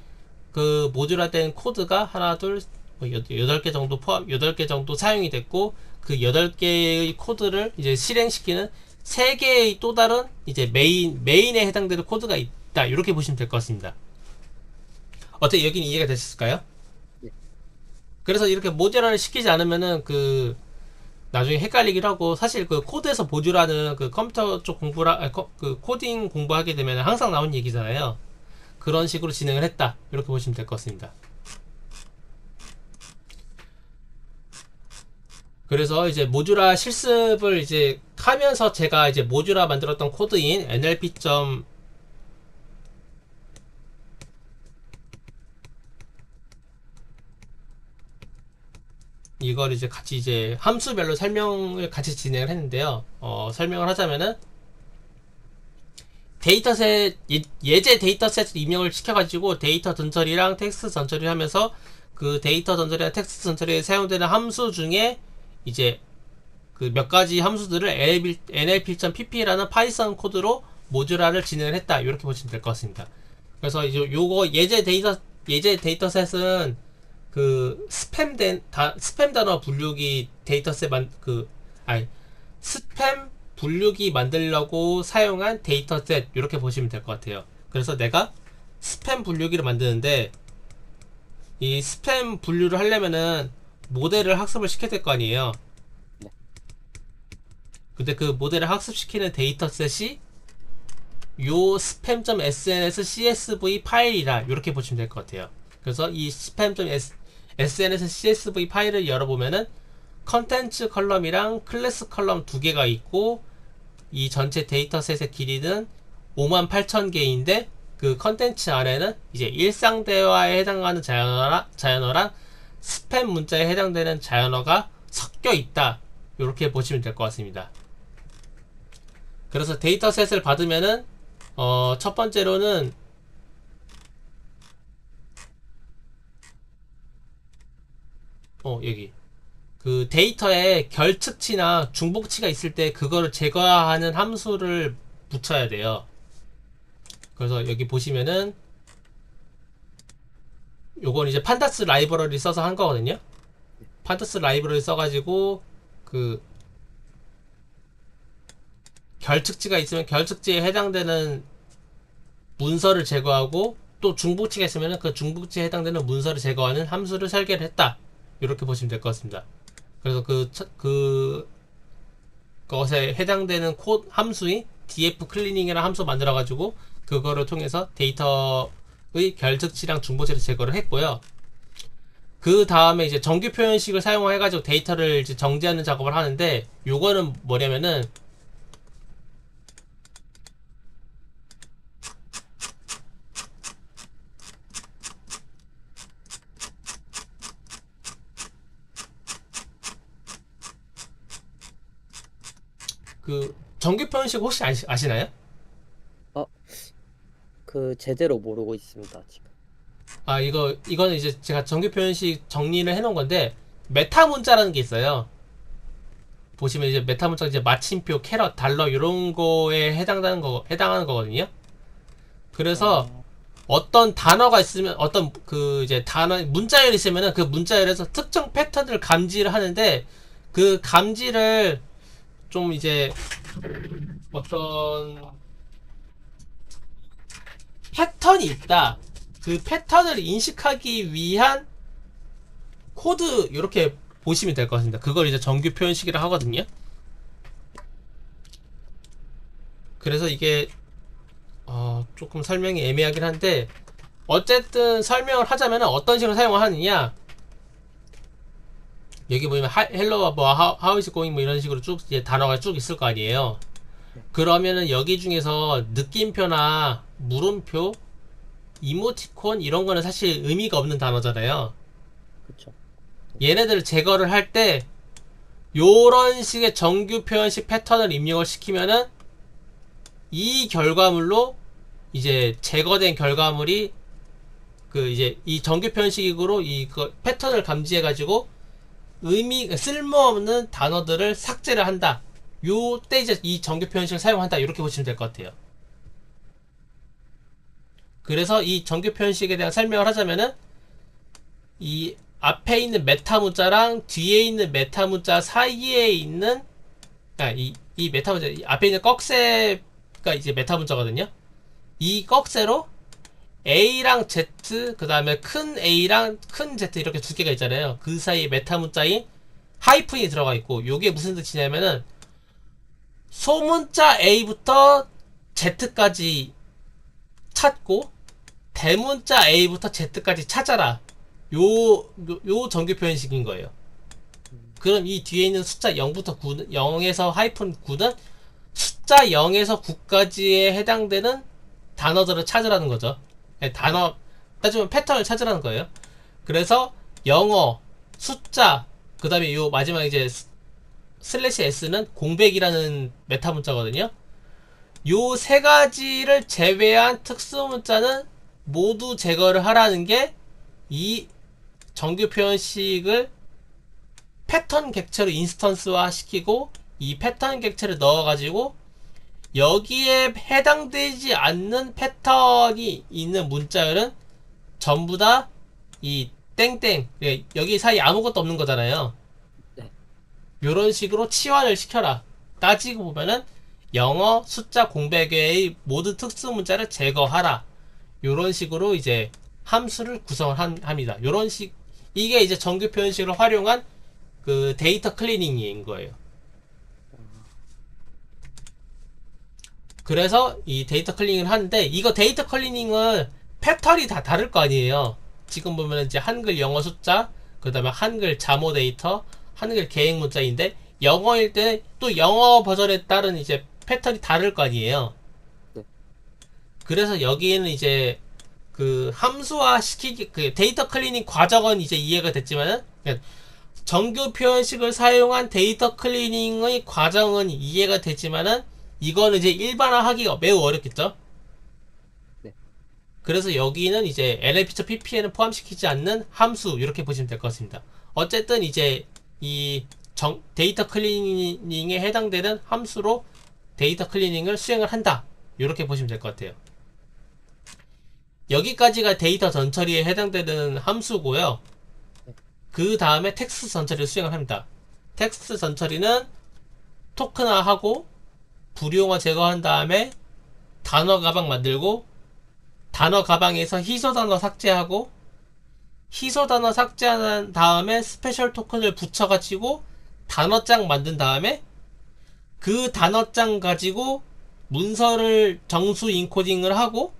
그 모듈화된 코드가 하나 둘 8개 정도 8개 정도 사용이 됐고 그 8개의 코드를 이제 실행시키는 3개의 또 다른 이제 메인에 해당되는 코드가 있다 이렇게 보시면 될 것 같습니다. 어떻게 여기는 이해가 되셨을까요? 네. 그래서 이렇게 모듈화를 시키지 않으면은 그 나중에 헷갈리기도 하고 사실 그 코드에서 모듈화는 그 컴퓨터 쪽 그 코딩 공부하게 되면 항상 나온 얘기잖아요. 그런 식으로 진행을 했다 이렇게 보시면 될 것 같습니다. 그래서 이제 모듈화 실습을 이제 하면서 제가 이제 모듈화 만들었던 코드인 nlp. 이걸 이제 같이 이제 함수별로 설명을 같이 진행을 했는데요. 설명을 하자면은 데이터셋 예제 데이터셋 입력을 시켜가지고 데이터 전처리랑 텍스트 전처리를 하면서 그 데이터 전처리랑 텍스트 전처리에 사용되는 함수 중에 이제 그 몇 가지 함수들을 nlp.pp라는 파이썬 코드로 모듈화를 진행을 했다. 이렇게 보시면 될 것 같습니다. 그래서 이제 요거 예제 데이터셋은 그 스팸 단어 분류기 데이터셋 아니 스팸 분류기 만들려고 사용한 데이터셋 이렇게 보시면 될 것 같아요. 그래서 내가 스팸 분류기를 만드는데 이 스팸 분류를 하려면은 모델을 학습을 시켜야 될 거 아니에요. 네. 근데 그 모델을 학습시키는 데이터셋이 요 spam.sns csv 파일이라 이렇게 보시면 될 것 같아요. 그래서 이 spam.sns csv 파일을 열어보면은 컨텐츠 컬럼이랑 클래스 컬럼 두 개가 있고 이 전체 데이터셋의 길이는 58,000개인데 그 컨텐츠 안에는 이제 일상 대화에 해당하는 자연어랑 스팸 문자에 해당되는 자연어가 섞여 있다. 이렇게 보시면 될 것 같습니다. 그래서 데이터셋을 받으면은 첫 번째로는 여기 그 데이터에 결측치나 중복치가 있을 때 그거를 제거하는 함수를 붙여야 돼요. 그래서 여기 보시면은 요건 이제 판다스 라이브러리 써서 한 거거든요. 판다스 라이브러리 써가지고 그 결측치가 있으면 결측치에 해당되는 문서를 제거하고 또 중복치가 있으면 그 중복치에 해당되는 문서를 제거하는 함수를 설계를 했다. 이렇게 보시면 될 것 같습니다. 그래서 그 것에 해당되는 함수인 df 클리닝이라는 함수 만들어가지고 그거를 통해서 데이터의 결측치랑 중복치를 제거를 했고요. 그 다음에 이제 정규 표현식을 사용해가지고 데이터를 이제 정제하는 작업을 하는데 요거는 뭐냐면은 그 정규 표현식 혹시 아시나요? 어, 그 제대로 모르고 있습니다, 지금. 이거는 이제 제가 정규 표현식 정리를 해놓은 건데 메타 문자라는 게 있어요. 보시면 이제 메타 문자 이제 마침표, 캐럿, 달러 이런 거에 해당하는 거거든요. 그래서 어, 어떤 단어가 있으면 어떤 그 이제 단어 문자열이 있으면은 그 문자열에서 특정 패턴을 감지를 하는데 그 감지를 좀 이제 어떤 패턴이 있다. 그 패턴을 인식하기 위한 코드 이렇게 보시면 될 것 같습니다. 그걸 이제 정규 표현식이라 하거든요. 그래서 이게 조금 설명이 애매하긴 한데 어쨌든 설명을 하자면 어떤 식으로 사용을 하느냐 여기 보면 헬로와 뭐 how is it going 뭐 이런 식으로 쭉 이제 단어가 쭉 있을 거 아니에요. 네, 그러면은 여기 중에서 느낌표나 물음표, 이모티콘 이런 거는 사실 의미가 없는 단어잖아요. 그쵸. 얘네들을 제거를 할 때 요런 식의 정규 표현식 패턴을 입력을 시키면은 이 결과물로 이제 제거된 결과물이 그 이제 이 정규 표현식으로 패턴을 감지해 가지고 쓸모없는 단어들을 삭제를 한다. 요때 이제 이 정규 표현식을 사용한다. 이렇게 보시면 될 것 같아요. 그래서 이 정규 표현식에 대한 설명을 하자면은 이 앞에 있는 메타 문자랑 뒤에 있는 메타 문자 사이에 있는 이 메타 문자 앞에 있는 꺽쇠가 이제 메타 문자거든요. 이 꺽쇠로 A랑 Z 그 다음에 큰 A랑 큰 Z 이렇게 두 개가 있잖아요. 그 사이에 메타 문자인 하이픈이 들어가 있고 요게 무슨 뜻이냐면은 소문자 A부터 Z까지 찾고 대문자 A부터 Z까지 찾아라. 요 정규 표현식인 거예요. 그럼 이 뒤에 있는 숫자 0부터 9는 0에서 하이픈 9는 숫자 0에서 9까지에 해당되는 단어들을 찾으라는 거죠. 네, 단어 따지면 패턴을 찾으라는 거예요. 그래서 영어, 숫자, 그 다음에 요 마지막 이제 슬래시 s는 공백이라는 메타 문자거든요. 요 세 가지를 제외한 특수 문자는 모두 제거를 하라는 게 이 정규 표현식을 패턴 객체로 인스턴스화 시키고 이 패턴 객체를 넣어가지고 여기에 해당되지 않는 패턴이 있는 문자열은 전부 다 이 땡땡, 여기 사이 아무것도 없는 거잖아요. 네. 요런 식으로 치환을 시켜라. 따지고 보면은 영어, 숫자, 공백 외의 모든 특수 문자를 제거하라. 요런 식으로 이제 함수를 구성을 합니다. 요런 식, 이게 이제 정규 표현식을 활용한 그 데이터 클리닝인 거예요. 그래서 이 데이터 클리닝을 하는데, 이거 데이터 클리닝을 패턴이 다 다를 거 아니에요. 지금 보면 이제 한글, 영어, 숫자, 그 다음에 한글 자모 데이터, 한글 계획 문자인데, 영어일 때 또 영어 버전에 따른 이제 패턴이 다를 거 아니에요. 네. 그래서 여기에는 이제 그 함수화 시키기, 그 데이터 클리닝 과정은 이제 이해가 됐지만은, 정규 표현식을 사용한 데이터 클리닝의 과정은 이해가 되지만은, 이거는 이제 일반화하기가 매우 어렵겠죠? 네. 그래서 여기는 이제 NLP처 PPN을 포함시키지 않는 함수, 이렇게 보시면 될 것 같습니다. 어쨌든 이제 이 데이터 클리닝에 해당되는 함수로 데이터 클리닝을 수행을 한다. 이렇게 보시면 될 것 같아요. 여기까지가 데이터 전처리에 해당되는 함수고요. 그 다음에 텍스트 전처리를 수행을 합니다. 텍스트 전처리는 토큰화하고 불용어 제거한 다음에 단어 가방 만들고, 단어 가방에서 희소 단어 삭제하고, 희소 단어 삭제한 다음에 스페셜 토큰을 붙여가지고 단어장 만든 다음에 그 단어장 가지고 문서를 정수 인코딩을 하고,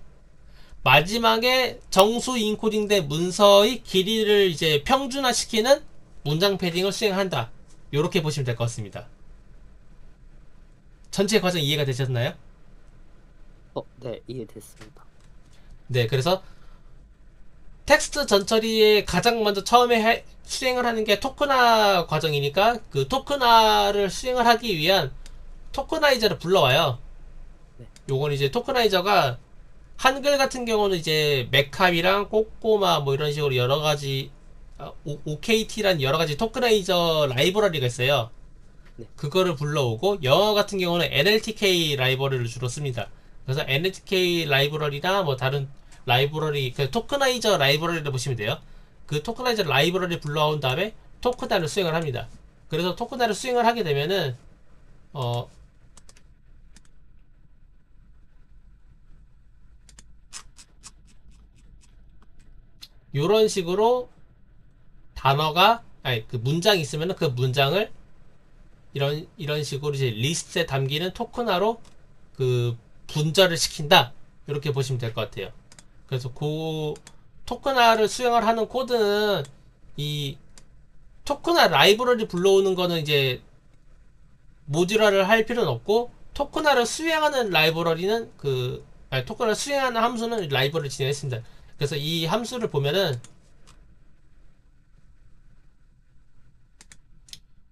마지막에 정수 인코딩된 문서의 길이를 이제 평준화시키는 문장 패딩을 수행한다. 이렇게 보시면 될 것 같습니다. 전체 과정 이해가 되셨나요? 네, 이해됐습니다. 네, 그래서 텍스트 전처리에 가장 먼저 처음에 수행을 하는 게 토큰화 과정이니까, 그 토큰화를 수행을 하기 위한 토큰하이저를 불러와요. 네. 요건 이제 토큰하이저가 한글 같은 경우는 이제 메캅이랑 꼬꼬마 뭐 이런 식으로 여러 가지, OKT란 여러 가지 토큰하이저 라이브러리가 있어요. 네. 그거를 불러오고, 영어 같은 경우는 NLTK 라이브러리를 주로 씁니다. 그래서 NLTK 라이브러리나 뭐 다른 라이브러리, 그 토큰하이저 라이브러리를 보시면 돼요. 그 토큰하이저 라이브러리 불러온 다음에 토큰화를 수행을 합니다. 그래서 토큰화를 수행을 하게 되면은 요런 식으로 단어가, 아니 그 문장이 있으면은 그 문장을 이런 식으로 이제 리스트에 담기는 토큰화로 그 분절을 시킨다. 이렇게 보시면 될 것 같아요. 그래서 그 토큰화를 수행을 하는 코드는 이 토큰화 라이브러리 불러오는 거는 이제 모듈화를 할 필요는 없고, 토큰화를 수행하는 라이브러리는 토큰화를 수행하는 함수는 라이브러리 진행했습니다. 그래서 이 함수를 보면은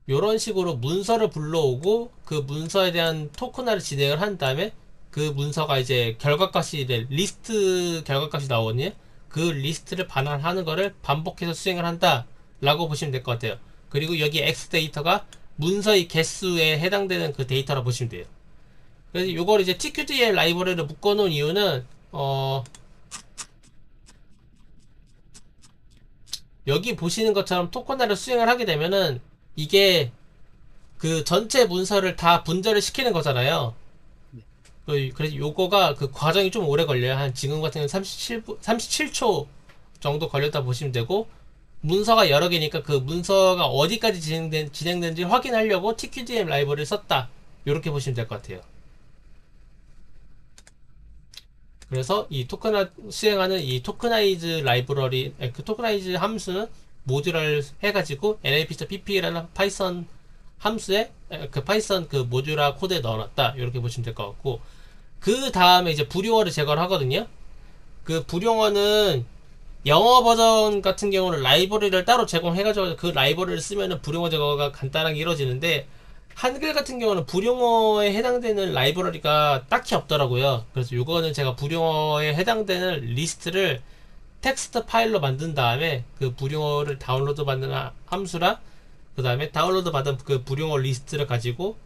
요런 식으로 문서를 불러오고, 그 문서에 대한 토큰화를 진행을 한 다음에 그 문서가 이제 결과값이 리스트 결과값이 나오거든요. 그 리스트를 반환하는 거를 반복해서 수행을 한다 라고 보시면 될 것 같아요. 그리고 여기 X 데이터가 문서의 개수에 해당되는 그 데이터라 보시면 돼요. 그래서 요걸 이제 TQDL 라이브러리를 묶어놓은 이유는 여기 보시는 것처럼 토큰화를 수행을 하게 되면은 이게 그 전체 문서를 다 분절을 시키는 거잖아요. 그래서 요거가 그 과정이 좀 오래 걸려요. 한 지금 같은 경우는 37초 정도 걸렸다 보시면 되고, 문서가 여러 개니까 그 문서가 어디까지 진행된지 확인하려고 TQDM 라이브러리를 썼다. 이렇게 보시면 될 것 같아요. 그래서 이 수행하는 이 토크나이즈 라이브러리, 그 토크나이즈 함수는 모듈화를 해가지고 nlp.pp라는 파이썬 함수에 그 파이썬 그 모듈화 코드에 넣어놨다. 이렇게 보시면 될 것 같고, 그 다음에 이제 불용어를 제거를 하거든요. 그 불용어는 영어 버전 같은 경우는 라이브러리를 따로 제공해가지고 그 라이브러리를 쓰면은 불용어 제거가 간단하게 이루어지는데, 한글 같은 경우는 불용어에 해당되는 라이브러리가 딱히 없더라고요. 그래서 이거는 제가 불용어에 해당되는 리스트를 텍스트 파일로 만든 다음에 그 불용어를 다운로드 받는 함수랑 그 다음에 다운로드 받은 그 불용어 리스트를 가지고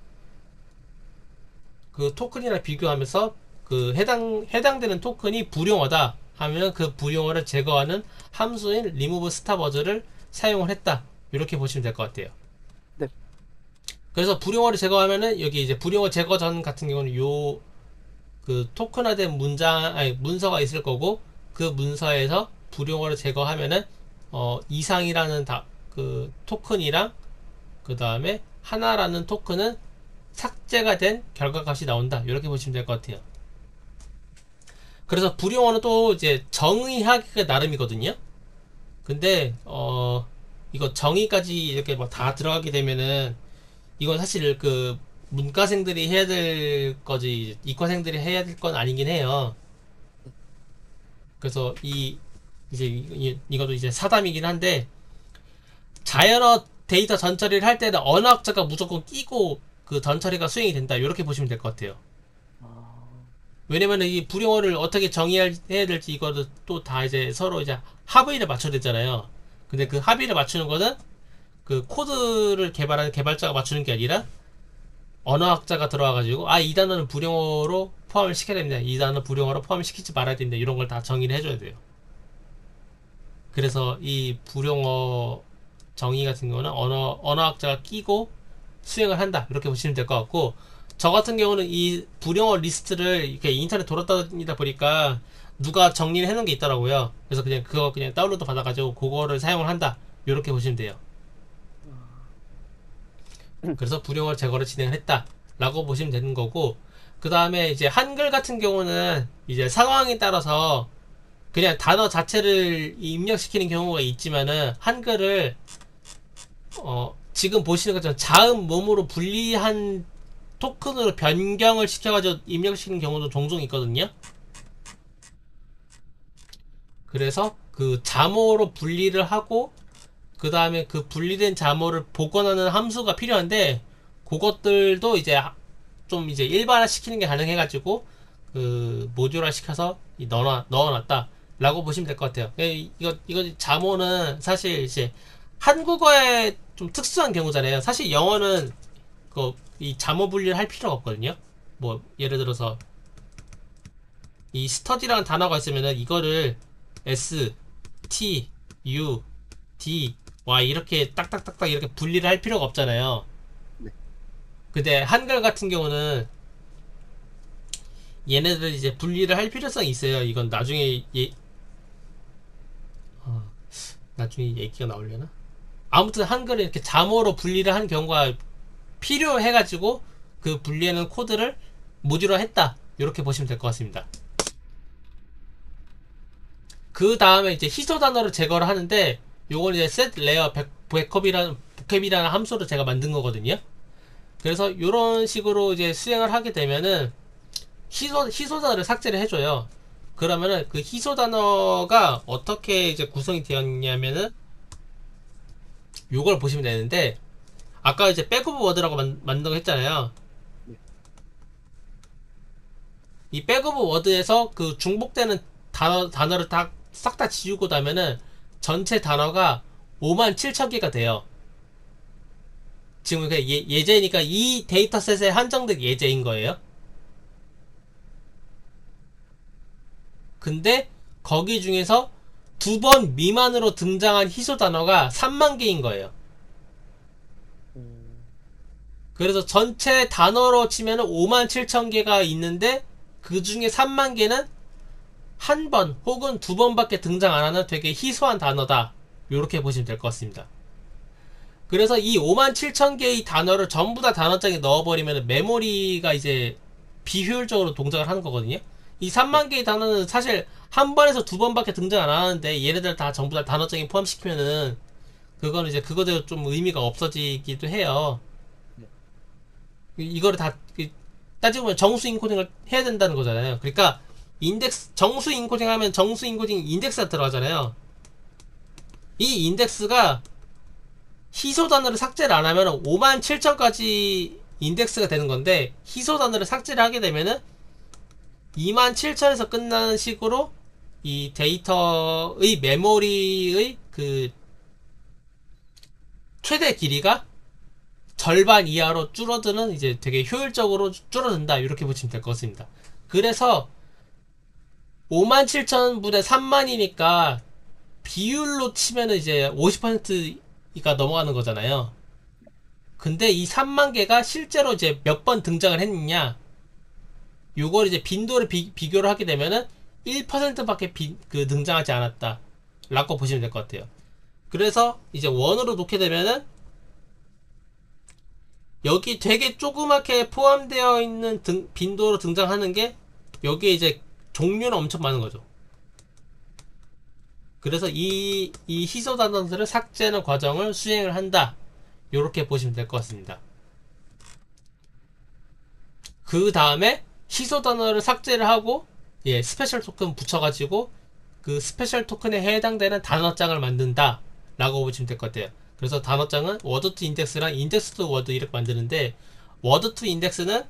그 토큰이랑 비교하면서 그 해당되는 토큰이 불용어다 하면 그 불용어를 제거하는 함수인 remove starbuzz를 사용을 했다. 이렇게 보시면 될 것 같아요. 네. 그래서 불용어를 제거하면은 여기 이제 불용어 제거 전 같은 경우는 요 그 토큰화된 문서가 있을 거고, 그 문서에서 불용어를 제거하면은 이상이라는 그 토큰이랑 그 다음에 하나라는 토큰은 삭제가 된 결과값이 나온다. 이렇게 보시면 될 것 같아요. 그래서 불용어는 또 이제 정의하기가 나름이거든요. 근데 이거 정의까지 이렇게 뭐 다 들어가게 되면은 이건 사실 그 문과생들이 해야 될 거지 이과생들이 해야 될 건 아니긴 해요. 그래서 이것도 이제 사담이긴 한데, 자연어 데이터 전처리를 할 때는 언어학자가 무조건 끼고 그 전처리가 수행이 된다. 이렇게 보시면 될 것 같아요. 아, 왜냐면 이 불용어를 어떻게 정의해야 될지 이거를 또 다 이제 서로 이제 합의를 맞춰야 되잖아요. 근데 그 합의를 맞추는 거는 그 코드를 개발하는 개발자가 맞추는 게 아니라 언어학자가 들어와가지고 이 단어는 불용어로 포함을 시켜야 됩니다. 이 단어 불용어로 포함을 시키지 말아야 됩니다. 이런 걸 다 정의를 해줘야 돼요. 그래서 이 불용어 정의 같은 경우는 언어학자가 끼고 수행을 한다. 이렇게 보시면 될 것 같고, 저 같은 경우는 이 불용어 리스트를 이렇게 인터넷 돌아다니다 보니까 누가 정리를 해놓은 게 있더라고요. 그래서 그냥 그거 그냥 다운로드 받아가지고 그거를 사용을 한다. 이렇게 보시면 돼요. 그래서 불용어 제거를 진행을 했다 라고 보시면 되는 거고, 그 다음에 이제 한글 같은 경우는 이제 상황에 따라서 그냥 단어 자체를 입력시키는 경우가 있지만은 한글을 지금 보시는 것처럼 자음 몸으로 분리한 토큰으로 변경을 시켜가지고 입력시키는 경우도 종종 있거든요. 그래서 그 자모로 분리를 하고 그 다음에 그 분리된 자모를 복원하는 함수가 필요한데, 그것들도 이제 좀 이제 일반화 시키는 게 가능해가지고 그 모듈화 시켜서 넣어놨다 라고 보시면 될 것 같아요. 이거 자모는 사실 이제 한국어에 좀 특수한 경우잖아요. 사실 영어는 이 자모 분리를 할 필요가 없거든요. 뭐 예를 들어서 이 스터디라는 단어가 있으면은 이거를 S, T, U, D, Y 이렇게 딱딱딱딱 이렇게 분리를 할 필요가 없잖아요. 네. 근데 한글 같은 경우는 얘네들 이제 분리를 할 필요성이 있어요. 이건 나중에 얘기가 나오려나? 아무튼 한글을 이렇게 자모로 분리를 한 경우가 필요해가지고 그 분리하는 코드를 모듈화 했다. 이렇게 보시면 될 것 같습니다. 그 다음에 이제 희소 단어를 제거를 하는데, 요건 이제 set layer vocab이라는 함수를 제가 만든 거거든요. 그래서 요런 식으로 이제 수행을 하게 되면은 희소 단어를 삭제를 해줘요. 그러면은 그 희소 단어가 어떻게 이제 구성이 되었냐면은 요걸 보시면 되는데, 아까 이제 백오브 워드라고 만든다고 했잖아요. 이 백오브 워드에서 그 중복되는 단어를 싹 다 지우고 나면은 전체 단어가 57,000개가 돼요. 지금 예제니까 이 데이터셋에 한정된 예제인 거예요. 근데 거기 중에서 2번 미만으로 등장한 희소 단어가 3만 개인 거예요. 그래서 전체 단어로 치면은 57,000개가 있는데 그 중에 3만 개는 한 번 혹은 2번밖에 등장 안 하는 되게 희소한 단어다. 이렇게 보시면 될 것 같습니다. 그래서 이 57,000개의 단어를 전부 다 단어장에 넣어버리면 메모리가 이제 비효율적으로 동작을 하는 거거든요. 이 3만 개의 단어는 사실 한 번에서 2번밖에 등장 안 하는데 얘네들 다 전부 다 단어장에 포함시키면은 그거는 이제 그거대로 좀 의미가 없어지기도 해요. 네. 이거를 다 따지고 보면 정수 인코딩을 해야 된다는 거잖아요. 그러니까 인덱스 정수 인코딩 하면 정수 인코딩 인덱스가 들어가잖아요. 이 인덱스가 희소 단어를 삭제를 안 하면 57,000까지 인덱스가 되는 건데, 희소 단어를 삭제를 하게 되면은 27,000에서 끝나는 식으로 이 데이터의 메모리의 그 최대 길이가 절반 이하로 줄어드는, 이제 되게 효율적으로 줄어든다, 이렇게 보시면 될 것 같습니다. 그래서 57,000분의 3만이니까 비율로 치면은 이제 50%가 넘어가는 거잖아요. 근데 이 3만 개가 실제로 이제 몇 번 등장을 했느냐, 요걸 이제 빈도를 비교를 하게 되면은 1%밖에 등장하지 않았다 라고 보시면 될 것 같아요. 그래서 이제 원으로 놓게 되면은 여기 되게 조그맣게 포함되어 있는 빈도로 등장하는 게, 여기에 이제 종류는 엄청 많은 거죠. 그래서 이 희소 단어들을 삭제하는 과정을 수행을 한다, 요렇게 보시면 될 것 같습니다. 그 다음에 희소 단어를 삭제를 하고, 예, 스페셜 토큰 붙여가지고 그 스페셜 토큰에 해당되는 단어장을 만든다 라고 보시면 될 것 같아요. 그래서 단어장은 워드 투 인덱스랑 인덱스 투 워드 이렇게 만드는데, 워드 투 인덱스는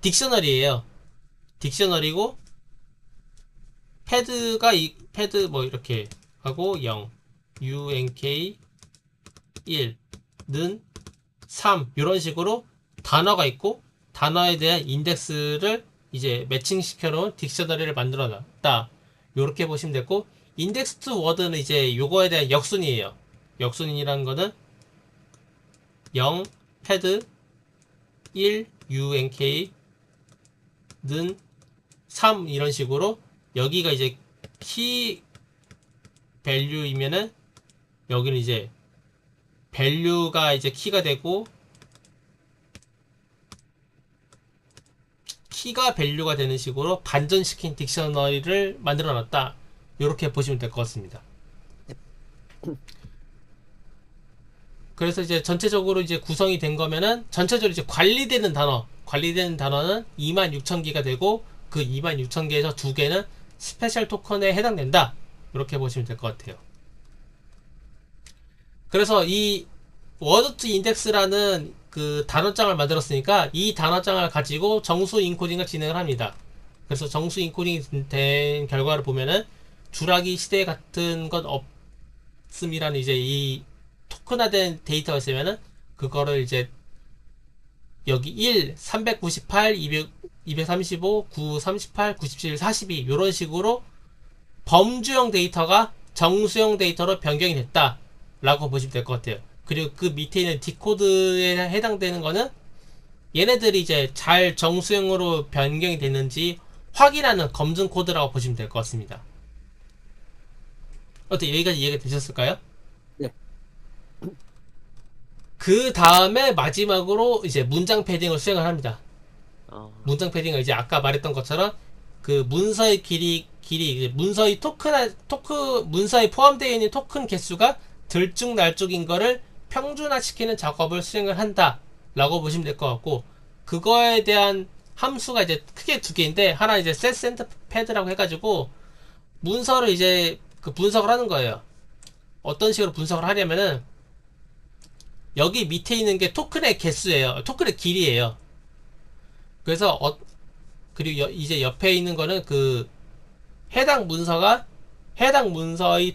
딕셔너리예요. 딕셔너리고, 패드 뭐 이렇게 하고 0, UNK 1는 3, 이런 식으로 단어가 있고, 단어에 대한 인덱스를 이제 매칭시켜 놓은 딕셔너리를 만들어 놨다, 요렇게 보시면 되고, 인덱스 투 워드는 이제 요거에 대한 역순이에요. 역순이라는 거는 0, 패드 1, UNK 는 3, 이런 식으로 여기가 이제 키 밸류이면은 여기는 이제 밸류가 이제 키가 되고, 키가 밸류가 되는 식으로 반전시킨 딕셔너리를 만들어 놨다, 이렇게 보시면 될 것 같습니다. 그래서 이제 전체적으로 이제 구성이 된 거면은, 전체적으로 이제 관리되는 단어는 26,000개가 되고, 그 26,000개에서 2개는 스페셜 토큰에 해당된다, 이렇게 보시면 될 것 같아요. 그래서 이 워드 투 인덱스라는 그 단어장을 만들었으니까, 이 단어장을 가지고 정수 인코딩을 진행을 합니다. 그래서 정수 인코딩이 된 결과를 보면은, 주라기 시대 같은 것 없음이라는 이제 이 토큰화된 데이터가 있으면은, 그거를 이제 여기 1, 398, 200, 235, 9, 38, 97, 42 이런 식으로 범주형 데이터가 정수형 데이터로 변경이 됐다 라고 보시면 될 것 같아요. 그리고 그 밑에 있는 디코드에 해당되는 거는, 얘네들이 이제 잘 정수형으로 변경이 됐는지 확인하는 검증 코드라고 보시면 될 것 같습니다. 어떻게 여기까지 이해가 되셨을까요? 네. 그 다음에 마지막으로 이제 문장 패딩을 수행을 합니다. 어, 문장 패딩은 이제 아까 말했던 것처럼 그 문서의 문서의 문서에 포함되어 있는 토큰 개수가 들쭉날쭉인 거를 평준화시키는 작업을 수행을 한다 라고 보시면 될 것 같고, 그거에 대한 함수가 이제 크게 두 개인데, 하나 이제 set center pad라고 해가지고 문서를 이제 그 분석을 하는 거예요. 어떤 식으로 분석을 하냐면은, 여기 밑에 있는 게 토큰의 개수예요. 토큰의 길이에요. 그래서 그리고 이제 옆에 있는 거는 그 해당 문서의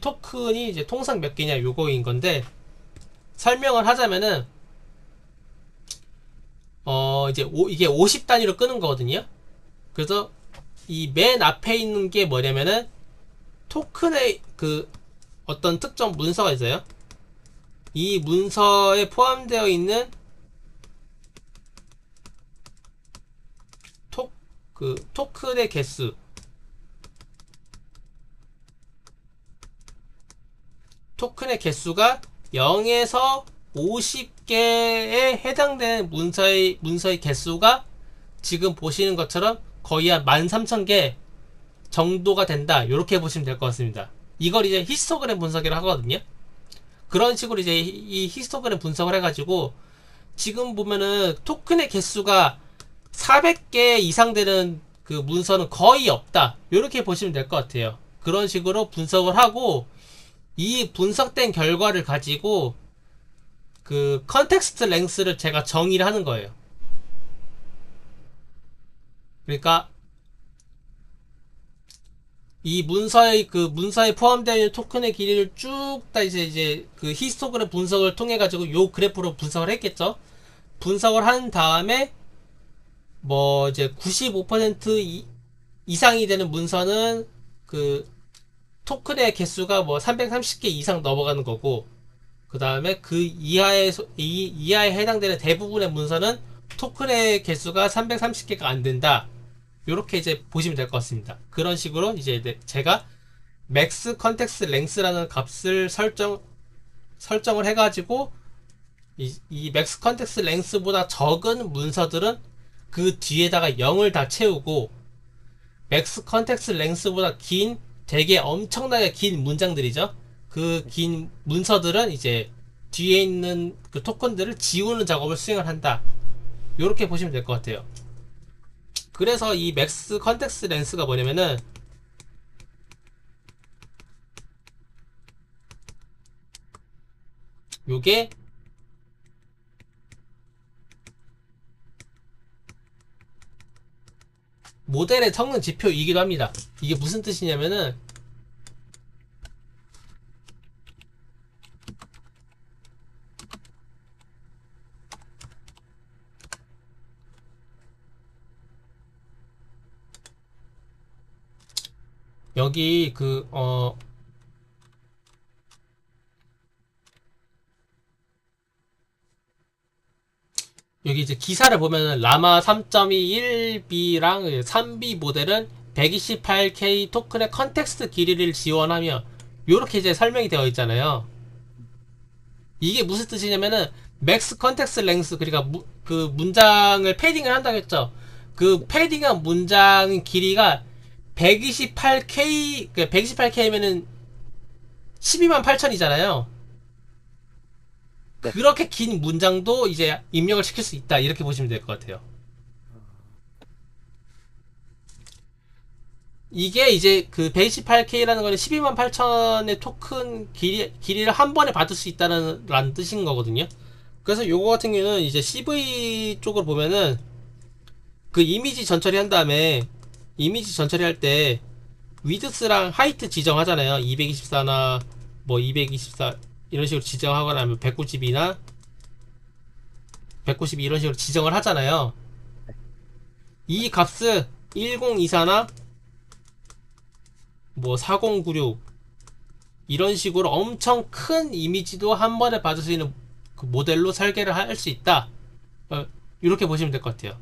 토큰이 이제 통상 몇 개냐, 요거인 건데, 설명을 하자면은 이제 이게 50 단위로 끄는 거거든요. 그래서 이 맨 앞에 있는 게 뭐냐면은, 토큰의 그 어떤 특정 문서가 있어요. 이 문서에 포함되어 있는 토큰의 개수, 토큰의 개수가 0에서 50개에 해당되는 문서의 개수가 지금 보시는 것처럼 거의 한 13,000개 정도가 된다, 이렇게 보시면 될 것 같습니다. 이걸 이제 히스토그램 분석이라고 하거든요. 그런 식으로 이제 이 히스토그램 분석을 해가지고 지금 보면은 토큰의 개수가 400개 이상 되는 그 문서는 거의 없다. 이렇게 보시면 될 것 같아요. 그런 식으로 분석을 하고 이 분석된 결과를 가지고 그 컨텍스트 랭스를 제가 정의를 하는 거예요. 그러니까 이 문서에 포함되어 있는 토큰의 길이를 쭉 다 이제 그 히스토그램 분석을 통해 가지고 요 그래프로 분석을 했겠죠. 분석을 한 다음에 뭐 이제 95% 이상이 되는 문서는 그 토큰의 개수가 뭐 330개 이상 넘어가는 거고, 그 다음에 그 이하에 해당되는 대부분의 문서는 토큰의 개수가 330개가 안 된다. 요렇게 이제 보시면 될 것 같습니다. 그런 식으로 이제 제가 맥스 컨텍스트 랭스라는 값을 설정을 해가지고 이 맥스 컨텍스트 랭스보다 적은 문서들은 그 뒤에다가 0을 다 채우고, 맥스 컨텍스트 랭스보다 긴 되게 엄청나게 긴 문장들이죠. 그 긴 문서들은 이제 뒤에 있는 그 토큰들을 지우는 작업을 수행을 한다. 이렇게 보시면 될 것 같아요. 그래서 이 맥스 컨텍스트 랭스가 뭐냐면은 요게 모델의 성능 지표이기도 합니다. 이게 무슨 뜻이냐면은 여기 여기 이제 기사를 보면은 라마 3.21B랑 3B 모델은 128K 토큰의 컨텍스트 길이를 지원하며 요렇게 이제 설명이 되어 있잖아요. 이게 무슨 뜻이냐면은 맥스 컨텍스트 랭스, 그러니까 그 문장을 패딩을 한다고 했죠. 그 패딩한 문장 길이가 128K, 128K면은 12만 8천이잖아요. 네. 그렇게 긴 문장도 이제 입력을 시킬 수 있다. 이렇게 보시면 될 것 같아요. 이게 이제 그 128K라는 거는 12만 8천의 토큰 길이를 한 번에 받을 수 있다는 라는 뜻인 거거든요. 그래서 요거 같은 경우는 이제 CV 쪽으로 보면은 그 이미지 전처리 한 다음에 이미지 전처리 할 때 위드스랑 하이트 지정하잖아요. 224나 뭐 224 이런 식으로 지정하거나 하면 192나 192 이런 식으로 지정을 하잖아요. 이 값을 1024나 뭐 4096 이런 식으로 엄청 큰 이미지도 한 번에 받을 수 있는 그 모델로 설계를 할 수 있다. 이렇게 보시면 될 것 같아요.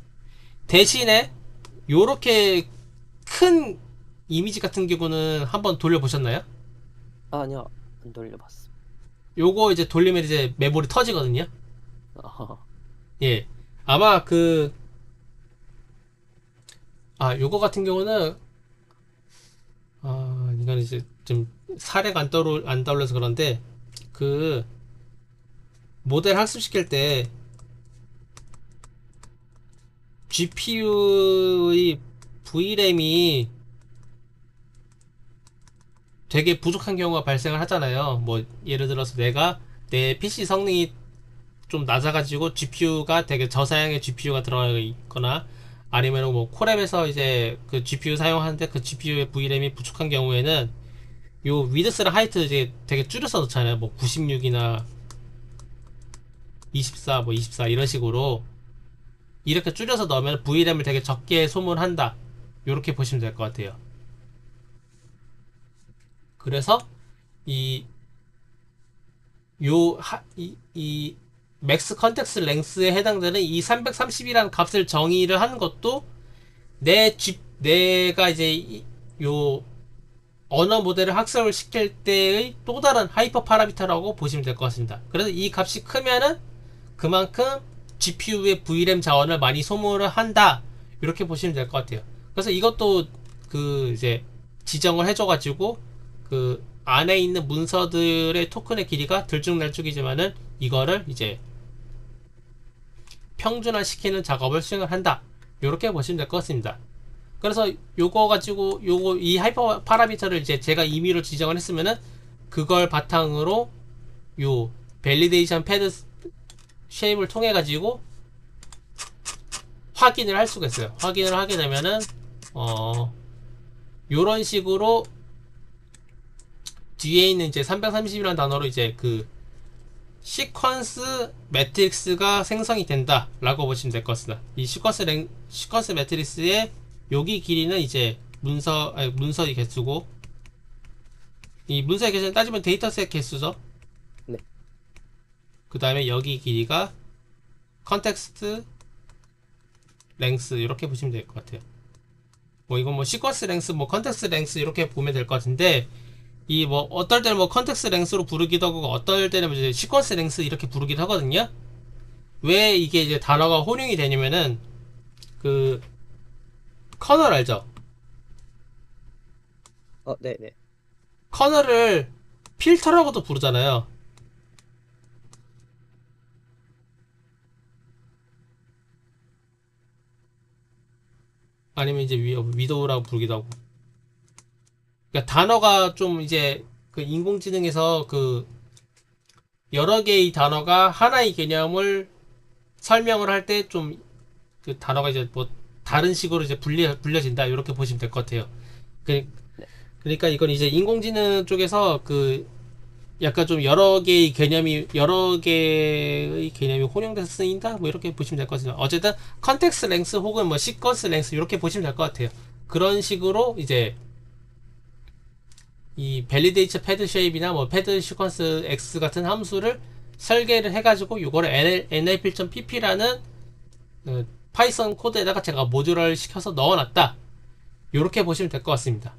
대신에 요렇게 큰 이미지 같은 경우는 한번 돌려보셨나요? 아니요, 안 돌려봤어. 요거 이제 돌리면 이제 메모리 터지거든요. 어, 예. 아마 요거 같은 경우는, 이건 이제 좀 사례가 안 떠올라서 그런데, 그, 모델 학습시킬 때, GPU의 VRAM이 되게 부족한 경우가 발생을 하잖아요. 뭐, 예를 들어서 내 PC 성능이 좀 낮아가지고 GPU가 되게 저사양의 GPU가 들어가 있거나, 아니면 뭐 콜앱에서 이제 그 GPU 사용하는데 그 GPU의 VRAM이 부족한 경우에는 요 위드스랑 하이트 이제 되게 줄여서 넣잖아요. 뭐 96이나 24, 뭐 24 이런 식으로 이렇게 줄여서 넣으면 VRAM을 되게 적게 소모한다. 요렇게 보시면 될 것 같아요. 그래서 이 이 맥스 컨텍스트 랭스에 해당되는 이 330이라는 값을 정의를 하는 것도 내가 이제 요 언어 모델을 학습을 시킬 때의 또 다른 하이퍼 파라미터라고 보시면 될 것 같습니다. 그래서 이 값이 크면은 그만큼 GPU의 VRAM 자원을 많이 소모를 한다. 이렇게 보시면 될 것 같아요. 그래서 이것도 그 이제 지정을 해줘가지고 그 안에 있는 문서들의 토큰의 길이가 들쭉날쭉이지만은 이거를 이제 평준화 시키는 작업을 수행을 한다. 이렇게 보시면 될 것 같습니다. 그래서 요거 가지고 요거 이 하이퍼 파라미터를 이제 제가 임의로 지정을 했으면은 그걸 바탕으로 요 밸리데이션 패드 쉐입을 통해 가지고 확인을 할 수가 있어요. 확인을 하게 되면은 요런 식으로 뒤에 있는 이제 330이라는 단어로 이제 그 시퀀스 매트릭스가 생성이 된다 라고 보시면 될 것 같습니다. 이 시퀀스 매트릭스의 여기 길이는 이제 문서의 개수고, 이 문서의 개수는 따지면 데이터셋 개수죠. 네. 그 다음에 여기 길이가 컨텍스트 랭스 이렇게 보시면 될 것 같아요. 뭐 이건 뭐 시퀀스 랭스, 뭐 컨텍스트 랭스 이렇게 보면 될 것 같은데, 이 뭐 어떨 때는 뭐 컨텍스트 랭스로 부르기도 하고 어떨 때는 이제 시퀀스 랭스 이렇게 부르기도 하거든요. 왜 이게 이제 단어가 혼용이 되냐면은 그 커널 알죠? 네네. 커널을 필터라고도 부르잖아요. 아니면 이제 위도우라고 부르기도 하고. 그러니까 단어가 좀 이제 그 인공지능에서 그 여러 개의 단어가 하나의 개념을 설명을 할 때 좀 그 단어가 이제 뭐 다른 식으로 이제 불려진다 이렇게 보시면 될 것 같아요. 그, 네. 그러니까 이건 이제 인공지능 쪽에서 그 약간 좀 여러 개의 개념이 혼용돼서 쓰인다 뭐 이렇게 보시면 될 것 같습니다. 어쨌든 컨텍스트 랭스 혹은 뭐 시퀀스 랭스 이렇게 보시면 될 것 같아요. 그런 식으로 이제 이 밸리데이트 패드 쉐입이나 뭐 패드 시퀀스 X 같은 함수를 설계를 해가지고 이거를 nlp.pp라는 파이썬 코드에다가 제가 모듈화를 시켜서 넣어놨다. 이렇게 보시면 될 것 같습니다.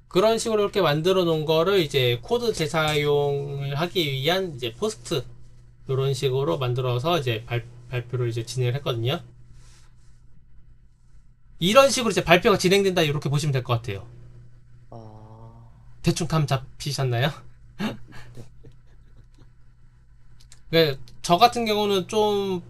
그런 식으로 이렇게 만들어 놓은 거를 이제 코드 재사용을 하기 위한 이제 포스트 이런 식으로 만들어서 이제 발표를 이제 진행을 했거든요. 이런 식으로 이제 발표가 진행된다 이렇게 보시면 될 것 같아요. 아, 대충 감 잡히셨나요? 네. 네, 저 같은 경우는 좀